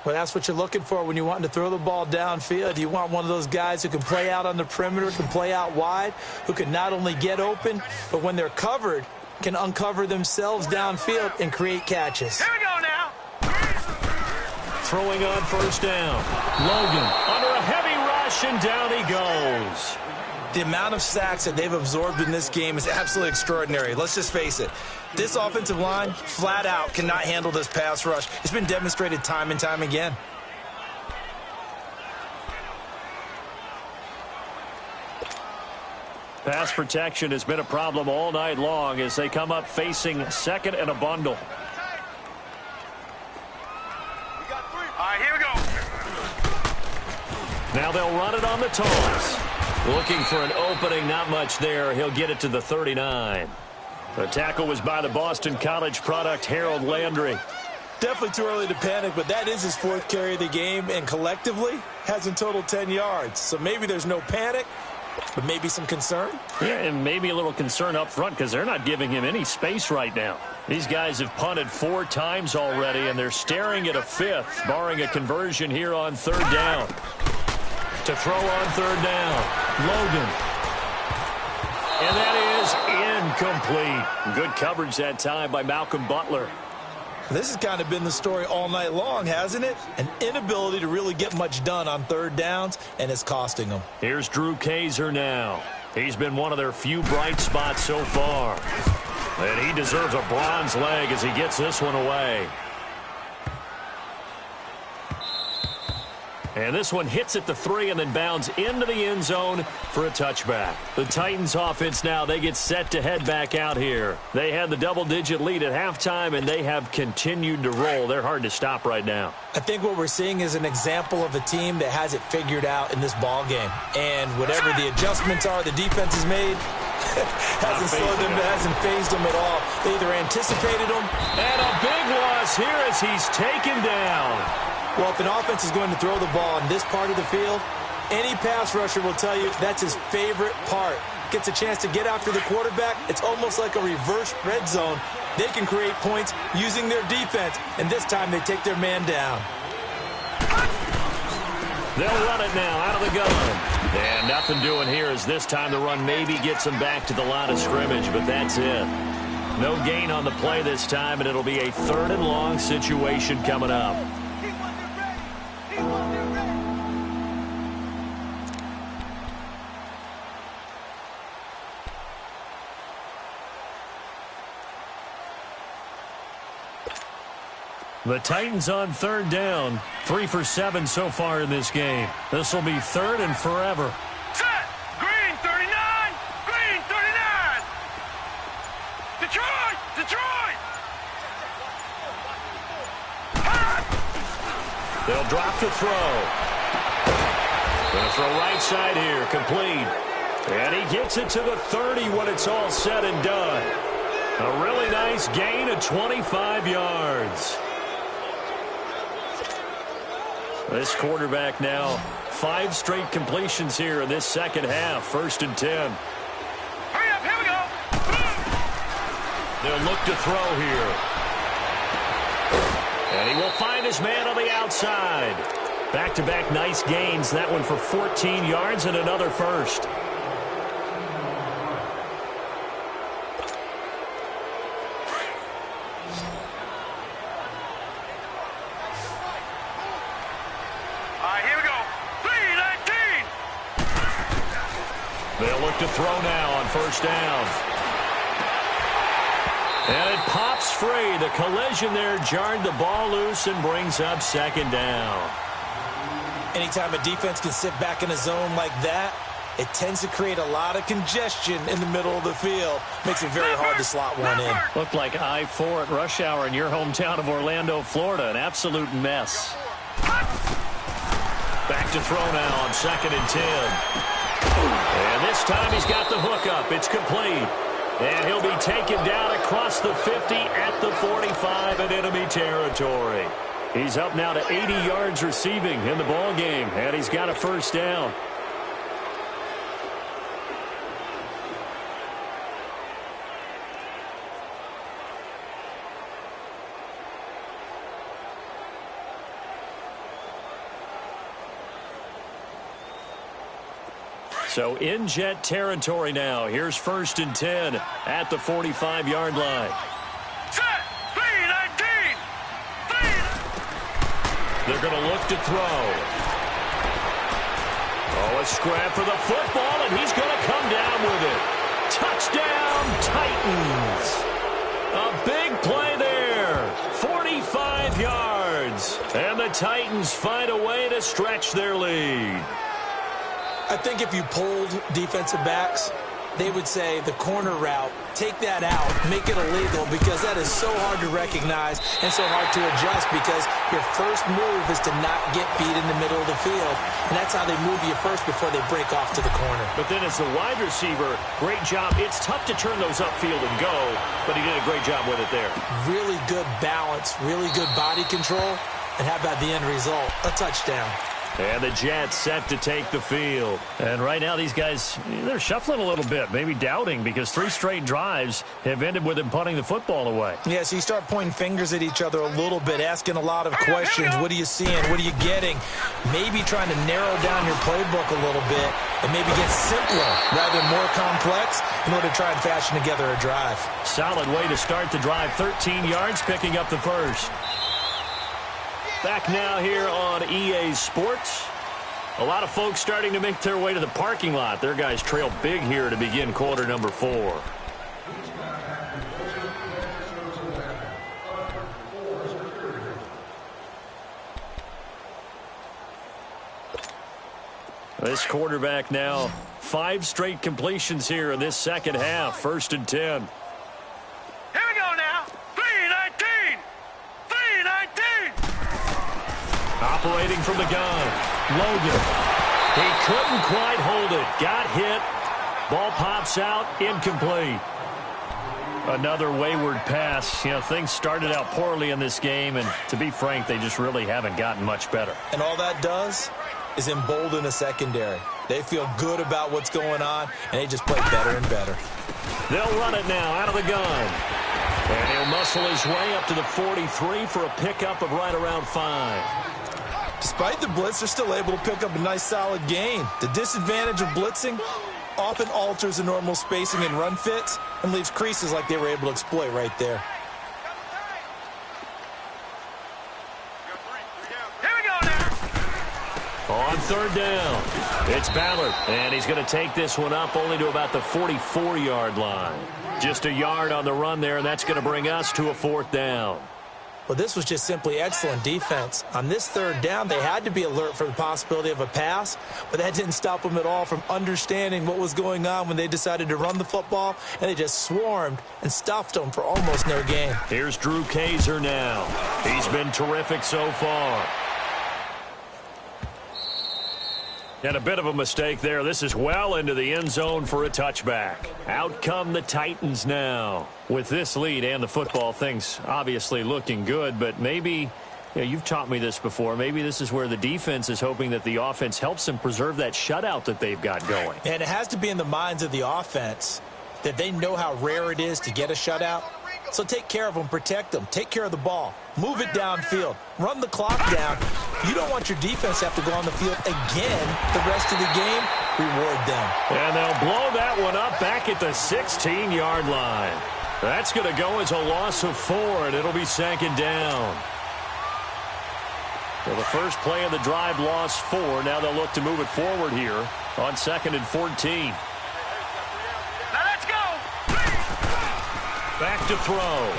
Well, that's what you're looking for when you want to throw the ball downfield. You want one of those guys who can play out on the perimeter, can play out wide, who can not only get open, but when they're covered, can uncover themselves downfield and create catches. Here we go now. Throwing on 1st down. Logan under a heavy rush, and down he goes. The amount of sacks that they've absorbed in this game is absolutely extraordinary. Let's just face it. This offensive line, flat out, cannot handle this pass rush. It's been demonstrated time and time again. Pass protection has been a problem all night long as they come up facing 2nd and a bundle. All right, here we go. Now they'll run it on the toss. Looking for an opening, not much there. He'll get it to the 39. The tackle was by the Boston College product, Harold Landry. Definitely too early to panic, but that is his 4th carry of the game, and collectively has in total 10 yards. So maybe there's no panic, but maybe some concern. Yeah, and maybe a little concern up front because they're not giving him any space right now. These guys have punted 4 times already, and they're staring at a 5th, barring a conversion here on 3rd down. To throw on 3rd down, Logan. And that is incomplete. Good coverage that time by Malcolm Butler. This has kind of been the story all night long, hasn't it? An inability to really get much done on third downs, and it's costing them. Here's Drew Kaiser now. He's been one of their few bright spots so far. And he deserves a bronze leg as he gets this one away. And this one hits at the 3 and then bounds into the end zone for a touchback. The Titans offense now, they get set to head back out here. They had the double-digit lead at halftime, and they have continued to roll. They're hard to stop right now. I think what we're seeing is an example of a team that has it figured out in this ball game. And whatever the adjustments are the defense has made, hasn't slowed them, hasn't phased them at all. They either anticipated them. And a big loss here as he's taken down. Well, if an offense is going to throw the ball in this part of the field, any pass rusher will tell you that's his favorite part. Gets a chance to get after the quarterback. It's almost like a reverse red zone. They can create points using their defense, and this time they take their man down. They'll run it now out of the gun. And nothing doing here as this time the run maybe gets them back to the line of scrimmage, but that's it. No gain on the play this time, and it'll be a 3rd and long situation coming up. The Titans on 3rd down. 3 for 7 so far in this game. This will be 3rd and forever. Set! Green 39! Green 39! Detroit! Detroit! They'll drop to throw. Gonna throw right side here, complete. And he gets it to the 30 when it's all said and done. A really nice gain of 25 yards. This quarterback now, 5 straight completions here in this second half. 1st and 10. Hurry up, here we go! They'll look to throw here. And he will find his man on the outside. Back-to-back nice gains. That one for 14 yards and another first. They'll look to throw now on 1st down. And it pops free. The collision there jarred the ball loose and brings up 2nd down. Anytime a defense can sit back in a zone like that, it tends to create a lot of congestion in the middle of the field. Makes it very hard to slot one in. Looked like I-4 at rush hour in your hometown of Orlando, Florida. An absolute mess. Back to throw now on 2nd and 10. And this time he's got the hook up. It's complete. And he'll be taken down across the 50 at the 45 in enemy territory. He's up now to 80 yards receiving in the ball game, and he's got a 1st down. So in Jet territory now. Here's 1st and 10 at the 45-yard line. Set! 3-19! They're going to look to throw. Oh, a scrap for the football, and he's going to come down with it. Touchdown, Titans. A big play there. 45 yards. And the Titans find a way to stretch their lead. I think if you polled defensive backs, they would say the corner route, take that out, make it illegal, because that is so hard to recognize and so hard to adjust, because your first move is to not get beat in the middle of the field. And that's how they move you first before they break off to the corner. But then as the wide receiver, great job. It's tough to turn those upfield and go, but he did a great job with it there. Really good balance, really good body control. And how about the end result? A touchdown. And the Jets set to take the field. And right now these guys, they're shuffling a little bit, maybe doubting, because 3 straight drives have ended with them punting the football away. Yeah, so you start pointing fingers at each other a little bit, asking a lot of questions. What are you seeing? What are you getting? Maybe trying to narrow down your playbook a little bit and maybe get simpler rather than more complex in order to try and fashion together a drive. Solid way to start the drive. 13 yards, picking up the first. Back now here on EA Sports. A lot of folks starting to make their way to the parking lot. Their guys trail big here to begin quarter number 4. This quarterback now 5 straight completions here in this second half. 1st and 10. Here we go now. 3-19. 3-19. Operating from the gun. Logan. He couldn't quite hold it. Got hit. Ball pops out. Incomplete. Another wayward pass. You know, things started out poorly in this game, and to be frank, they just really haven't gotten much better. And all that does is embolden a secondary. They feel good about what's going on, and they just play better and better. They'll run it now out of the gun. And he'll muscle his way up to the 43 for a pickup of right around 5. Despite the blitz, they're still able to pick up a nice, solid gain. The disadvantage of blitzing often alters the normal spacing and run fits and leaves creases like they were able to exploit right there. Here we go now. On 3rd down, it's Ballard, and he's going to take this one up only to about the 44-yard line. Just a yard on the run there, and that's going to bring us to a 4th down. Well, this was just simply excellent defense. On this 3rd down, they had to be alert for the possibility of a pass, but that didn't stop them at all from understanding what was going on when they decided to run the football, and they just swarmed and stuffed them for almost no gain. Here's Drew Kaiser now. He's been terrific so far. And a bit of a mistake there. This is well into the end zone for a touchback. Out come the Titans now. With this lead and the football, things obviously looking good, but maybe, you've taught me this before, maybe this is where the defense is hoping that the offense helps them preserve that shutout that they've got going. And it has to be in the minds of the offense that they know how rare it is to get a shutout. So take care of them, protect them, take care of the ball, move it downfield, run the clock down. You don't want your defense to have to go on the field again the rest of the game. Reward them. And they'll blow that one up back at the 16-yard line. That's going to go as a loss of 4, and it'll be 2nd down. Well, the first play of the drive lost 4. Now they'll look to move it forward here on 2nd and 14. Now let's go. Back to throw.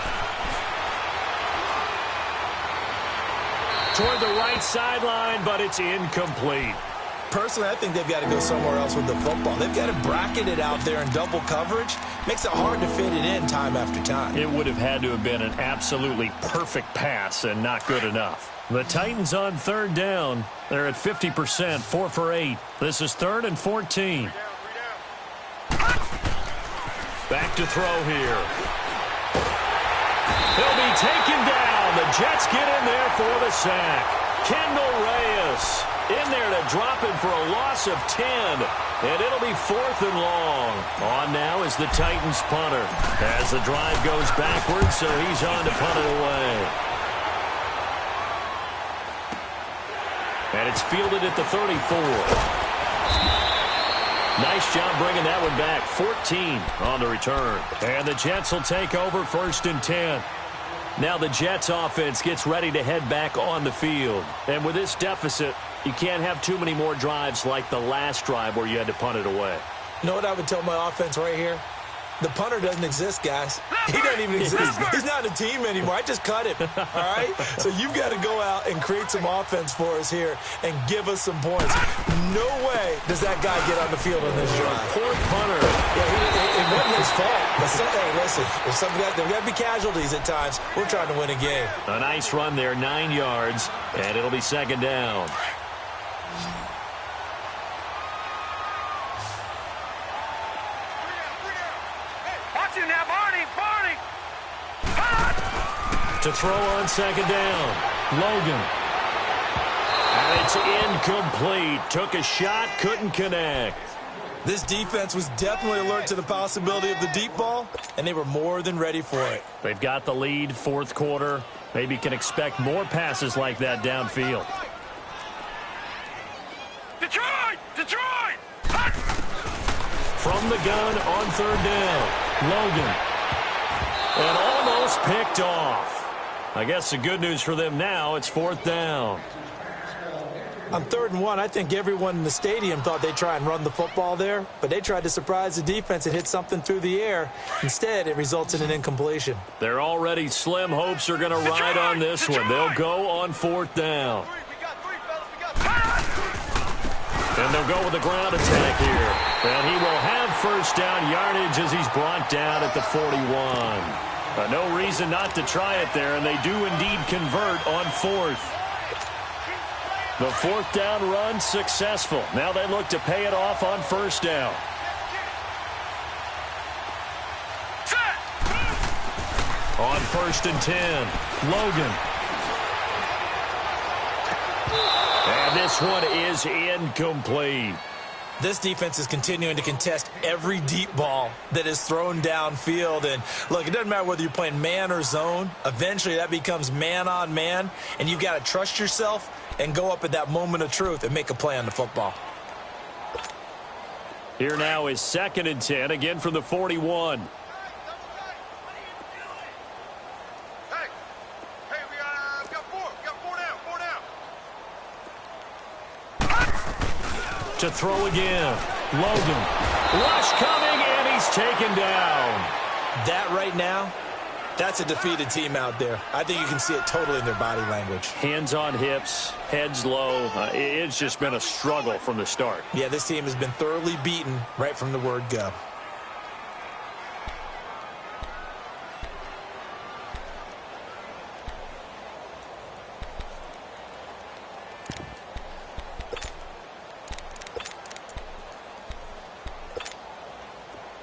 Toward the right sideline, but it's incomplete. Personally, I think they've got to go somewhere else with the football. They've got to bracket it out there in double coverage. Makes it hard to fit it in time after time. It would have had to have been an absolutely perfect pass and not good enough. The Titans on 3rd down. They're at 50%, 4 for 8. This is 3rd and 14. Back to throw here. He'll be taken down. The Jets get in there for the sack. Kendall Reyes in there to drop him for a loss of 10. And it'll be 4th and long. On now is the Titans punter. As the drive goes backwards, so he's on to punt it away. And it's fielded at the 34. Nice job bringing that one back. 14 on the return. And the Jets will take over 1st and 10. Now the Jets offense gets ready to head back on the field. And with this deficit, you can't have too many more drives like the last drive where you had to punt it away. You know what I would tell my offense right here? The punter doesn't exist, guys. He doesn't even exist. He's not a team anymore. I just cut him, all right? So you've got to go out and create some offense for us here and give us some points. No way does that guy get on the field on this drive. Poor punter. Yeah, it wasn't his fault. But hey, listen, there's got to be casualties at times. We're trying to win a game. A nice run there, 9 yards, and it'll be 2nd down. To throw on 2nd down. Logan. And they is incomplete. Took a shot, couldn't connect. This defense was definitely alert to the possibility of the deep ball, and they were more than ready for it. They've got the lead, fourth quarter. Maybe can expect more passes like that downfield. Detroit! Detroit! From the gun on third down, Logan. And almost picked off. I guess the good news for them now, it's fourth down. On 3rd and 1, I think everyone in the stadium thought they'd try and run the football there, but they tried to surprise the defense and hit something through the air. Instead, it results in an incompletion. They're already slim hopes are going to ride on this one. They'll go on fourth down. And they'll go with the ground attack here. And he will have first down yardage as he's brought down at the 41. No reason not to try it there, and they do indeed convert on fourth. The fourth down run successful. Now they look to pay it off on first down. On 1st and 10, Logan. And this one is incomplete. This defense is continuing to contest every deep ball that is thrown downfield. And, look, it doesn't matter whether you're playing man or zone. Eventually, that becomes man-on-man, and you've got to trust yourself and go up at that moment of truth and make a play on the football. Here now is 2nd and 10, again from the 41. To throw again. Logan. Rush coming, and he's taken down. That right now, that's a defeated team out there. I think you can see it totally in their body language. Hands on hips, heads low. It's just been a struggle from the start. Yeah, this team has been thoroughly beaten right from the word go.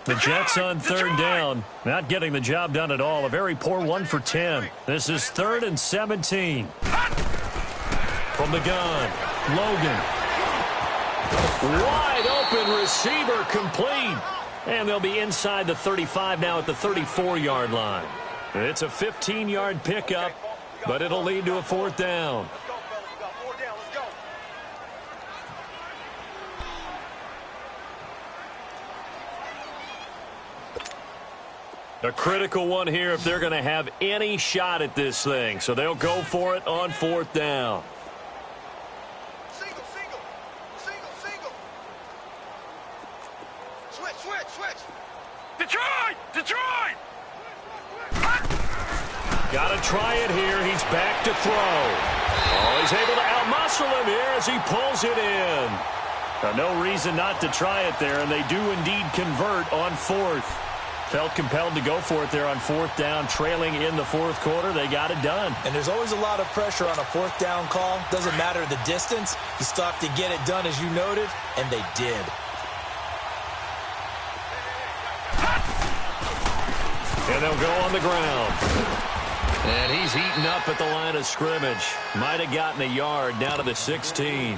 The Jets on 3rd down, not getting the job done at all. A very poor 1 for 10. This is 3rd and 17. From the gun, Logan. Wide open receiver complete. And they'll be inside the 35 now at the 34-yard line. It's a 15-yard pickup, but it'll lead to a 4th down. A critical one here if they're going to have any shot at this thing. So they'll go for it on 4th down. Single. Switch. Detroit! Got to try it here. He's back to throw. Oh, he's able to outmuscle him here as he pulls it in. Now, no reason not to try it there, and they do indeed convert on 4th. Felt compelled to go for it there on 4th down, trailing in the 4th quarter. They got it done. And there's always a lot of pressure on a 4th down call. Doesn't matter the distance. You still have to get it done, as you noted, and they did. And they'll go on the ground. And he's eaten up at the line of scrimmage. Might have gotten a yard down to the 16.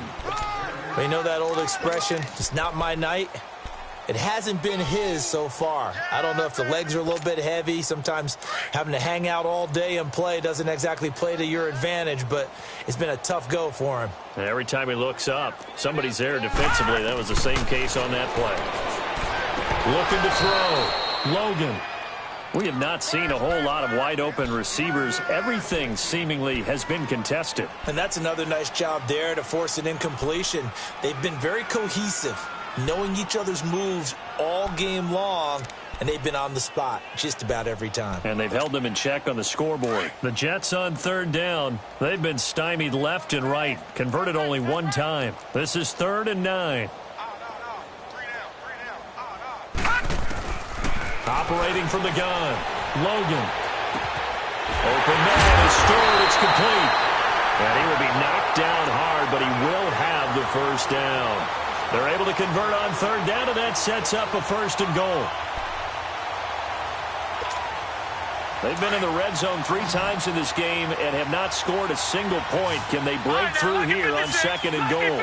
You know that old expression, it's not my night? It hasn't been his so far. I don't know if the legs are a little bit heavy. Sometimes having to hang out all day and play doesn't exactly play to your advantage, but it's been a tough go for him. And every time he looks up, somebody's there defensively. That was the same case on that play. Looking to throw. Logan. We have not seen a whole lot of wide-open receivers. Everything seemingly has been contested. And that's another nice job there to force an incompletion. They've been very cohesive, knowing each other's moves all game long, and they've been on the spot just about every time. And they've held them in check on the scoreboard. The Jets on 3rd down. They've been stymied left and right, converted only one time. This is 3rd and 9. Operating from the gun, Logan. Open man is stored. It's complete. And he will be knocked down hard, but he will have the first down. They're able to convert on 3rd down, and that sets up a 1st and goal. They've been in the red zone 3 times in this game and have not scored a single point. Can they break through here on 2nd and goal?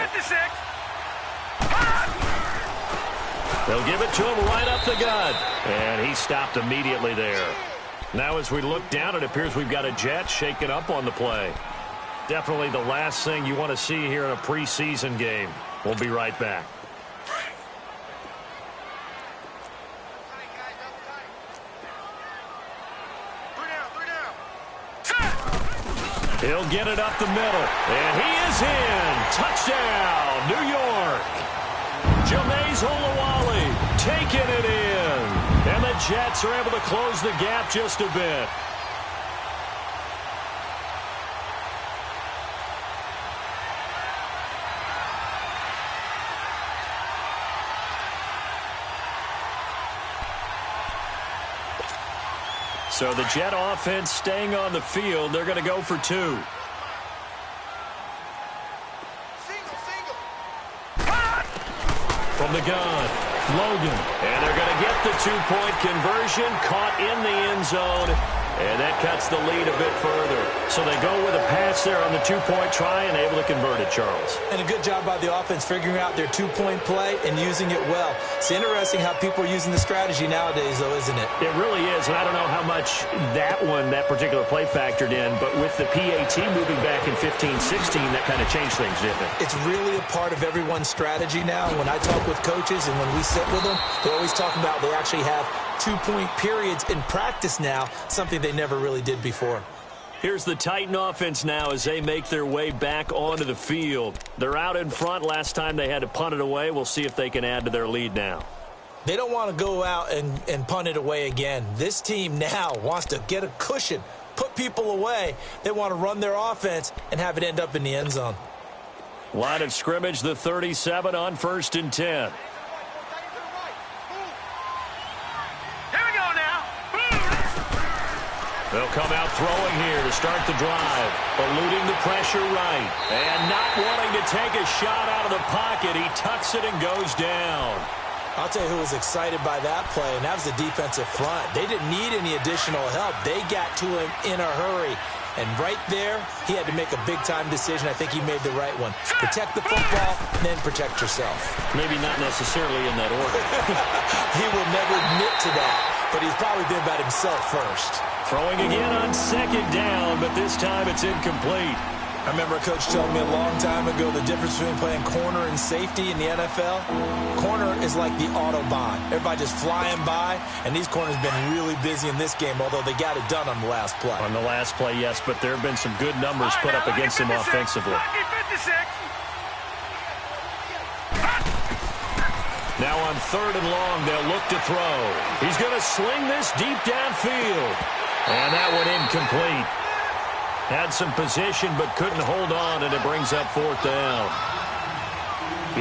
They'll give it to him right up the gut. And he stopped immediately there. Now as we look down, it appears we've got a Jet shaken up on the play. Definitely the last thing you want to see here in a preseason game. We'll be right back. He'll get it up the middle. And he is in. Touchdown, New York. Jameis Olawale taking it in. And the Jets are able to close the gap just a bit. So the Jet offense staying on the field. They're going to go for 2. From the gun, Logan. And they're going to get the 2-point conversion. Caught in the end zone. And that cuts the lead a bit further. So they go with a pass there on the 2-point try and able to convert it, Charles. And a good job by the offense figuring out their 2-point play and using it well. It's interesting how people are using the strategy nowadays, though, isn't it? It really is, and I don't know how much that particular play factored in, but with the PAT moving back in 15-16, that kind of changed things, didn't it? It's really a part of everyone's strategy now. When I talk with coaches and when we sit with them, they always talk about they actually have 2-point periods in practice now, something they never really did before. Here's the Titan offense now as they make their way back onto the field. They're out in front. Last time they had to punt it away. We'll see if they can add to their lead now. They don't want to go out and punt it away again. This team now wants to get a cushion, put people away. They want to run their offense and have it end up in the end zone. Line of scrimmage, the 37 on 1st and 10. They'll come out throwing here to start the drive. Eluding the pressure right. And not wanting to take a shot out of the pocket. He tucks it and goes down. I'll tell you who was excited by that play, and that was the defensive front. They didn't need any additional help. They got to him in a hurry. And right there, he had to make a big-time decision. I think he made the right one. Protect the football, then protect yourself. Maybe not necessarily in that order. He will never admit to that, but he's probably been about himself first. Throwing again on 2nd down, but this time it's incomplete. I remember a coach telling me a long time ago the difference between playing corner and safety in the NFL. Corner is like the Autobahn. Everybody just flying by, and these corners have been really busy in this game, although they got it done on the last play. On the last play, yes, but there have been some good numbers put up against him offensively. Now on 3rd and long, they'll look to throw. He's going to sling this deep downfield. And that one incomplete. Had some position but couldn't hold on, and it brings up 4th down.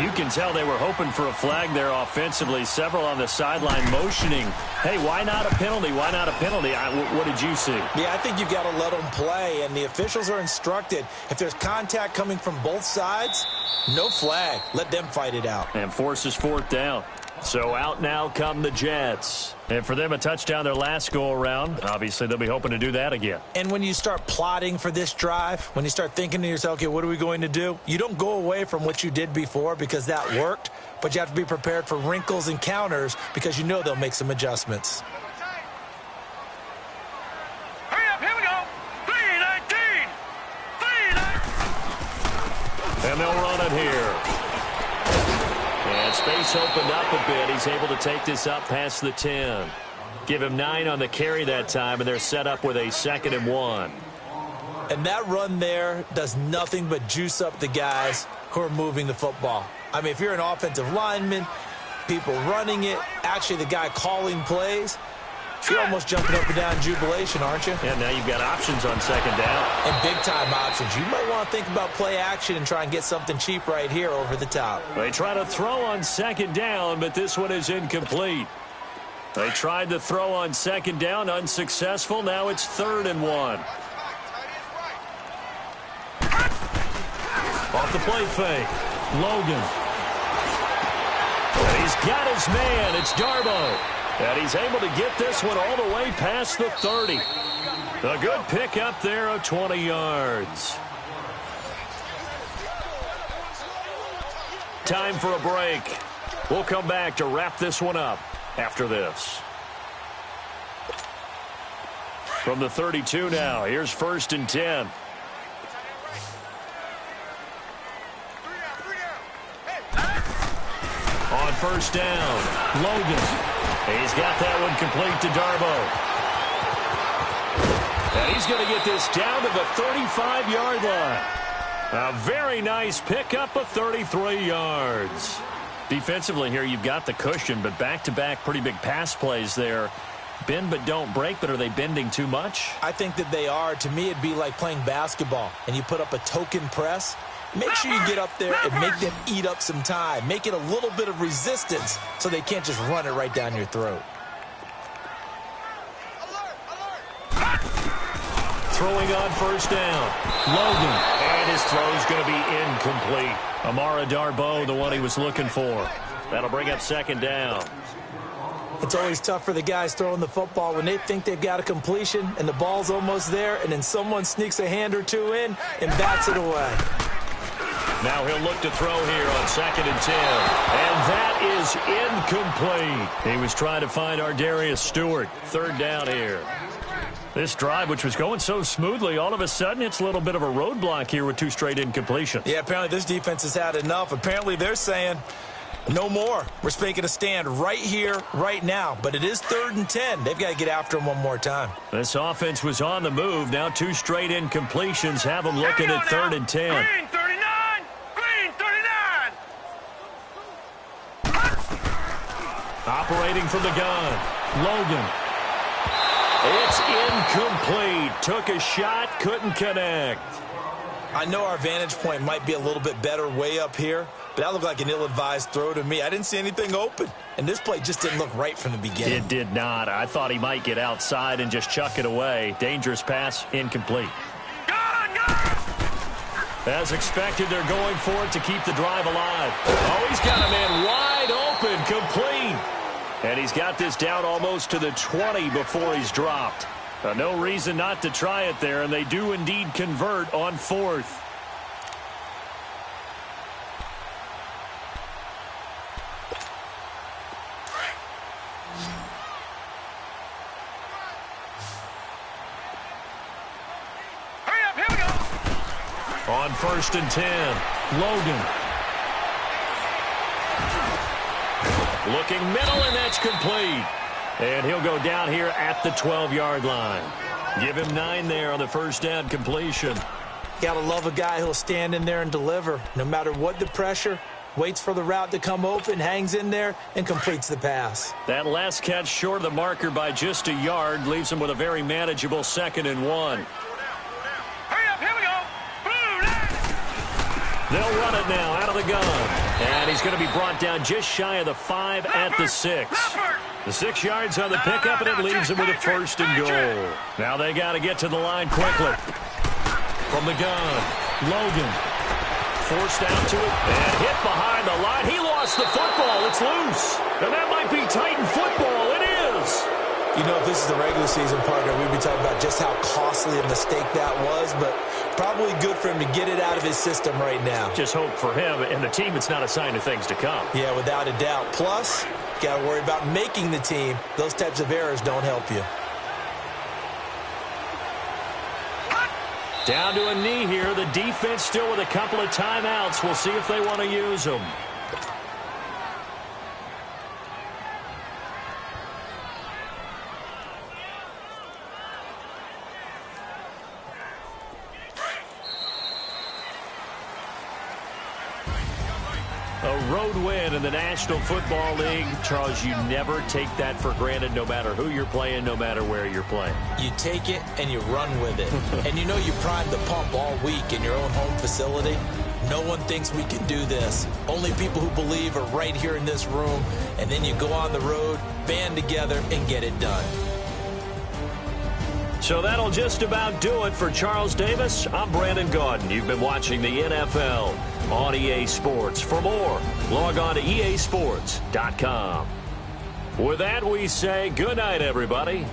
You can tell they were hoping for a flag there offensively. Several on the sideline motioning. Hey, why not a penalty? Why not a penalty? What did you see? Yeah, I think you've got to let them play, and the officials are instructed. If there's contact coming from both sides, no flag. Let them fight it out. And forces 4th down. So out now come the Jets. And for them, a touchdown their last go-around. Obviously, they'll be hoping to do that again. And when you start plotting for this drive, when you start thinking to yourself, okay, what are we going to do? You don't go away from what you did before because that worked, but you have to be prepared for wrinkles and counters because you know they'll make some adjustments. Hurry up, here we go. 3:19. 3:19. And they'll run it here. And space opened up a bit. He's able to take this up past the 10. Give him 9 on the carry that time, and they're set up with a 2nd and 1. And that run there does nothing but juice up the guys who are moving the football. I mean, if you're an offensive lineman, people running it, actually the guy calling plays, you're almost jumping up and down in jubilation, aren't you? And now you've got options on 2nd down. And big-time options. You might want to think about play action and try and get something cheap right here over the top. They try to throw on 2nd down, but this one is incomplete. They tried to throw on 2nd down, unsuccessful. Now it's 3rd and 1. Off the play fake. Logan. And he's got his man. It's Darbo. And he's able to get this one all the way past the 30. A good pick up there of 20 yards. Time for a break. We'll come back to wrap this one up after this. From the 32 now, here's 1st and 10. On 1st down, Logan. He's got that one complete to Darbo. And he's going to get this down to the 35-yard line. A very nice pickup of 33 yards. Defensively here, you've got the cushion, but back-to-back pretty big pass plays there. Bend but don't break, but are they bending too much? I think that they are. To me, it'd be like playing basketball, and you put up a token press. Make sure you get up there and make them eat up some time. Make it a little bit of resistance so they can't just run it right down your throat. Throwing on 1st down, Logan. And his throw's going to be incomplete. Amara Darbo, the one he was looking for. That'll bring up 2nd down. It's always tough for the guys throwing the football when they think they've got a completion and the ball's almost there, and then someone sneaks a hand or two in and bats it away. Now he'll look to throw here on 2nd and 10. And that is incomplete. He was trying to find Ardarius Stewart. 3rd down here. This drive, which was going so smoothly, all of a sudden it's a little bit of a roadblock here with 2 straight incompletions. Yeah, apparently this defense has had enough. Apparently they're saying no more. We're making a stand right here, right now. But it is 3rd and 10. They've got to get after him one more time. This offense was on the move. Now 2 straight incompletions have them looking at 3rd and 10. Green 39! Green 39! Operating from the gun, Logan. It's incomplete. Took a shot, couldn't connect. I know our vantage point might be a little bit better way up here, but that looked like an ill-advised throw to me. I didn't see anything open, and this play just didn't look right from the beginning. It did not. I thought he might get outside and just chuck it away. Dangerous pass, incomplete. As expected, they're going for it to keep the drive alive. Oh, he's got a man wide open, complete. And he's got this down almost to the 20 before he's dropped. No reason not to try it there, and they do indeed convert on 4th. Hurry up, here we go! On 1st and 10, Logan. Looking middle, and that's complete. And he'll go down here at the 12-yard line. Give him 9 there on the 1st down completion. Gotta love a guy who'll stand in there and deliver. No matter what the pressure, waits for the route to come open, hangs in there, and completes the pass. That last catch short of the marker by just a yard leaves him with a very manageable 2nd and 1. Hurry up, here we go! Blue line! They'll run it now out of the gun. And he's going to be brought down just shy of the 5 at the 6. The 6 yards on the pickup, and it leaves him with a 1st and goal. Now they got to get to the line quickly. From the gun, Logan. Forced out to it and hit behind the line. He lost the football. It's loose. And that might be Titan football. It is. You know, if this is the regular season, partner, we'd be talking about just how costly a mistake that was, but probably good for him to get it out of his system right now. Just hope for him and the team it's not a sign of things to come. Yeah, without a doubt. Plus, got to worry about making the team. Those types of errors don't help you. Down to a knee here. The defense still with a couple of timeouts. We'll see if they want to use them. A road win in the National Football League. Charles, you never take that for granted no matter who you're playing, no matter where you're playing. You take it and you run with it. And you know you primed the pump all week in your own home facility. No one thinks we can do this. Only people who believe are right here in this room. And then you go on the road, band together, and get it done. So that'll just about do it for Charles Davis. I'm Brandon Gaudin. You've been watching the NFL on EA Sports. For more, log on to easports.com. With that, we say good night, everybody.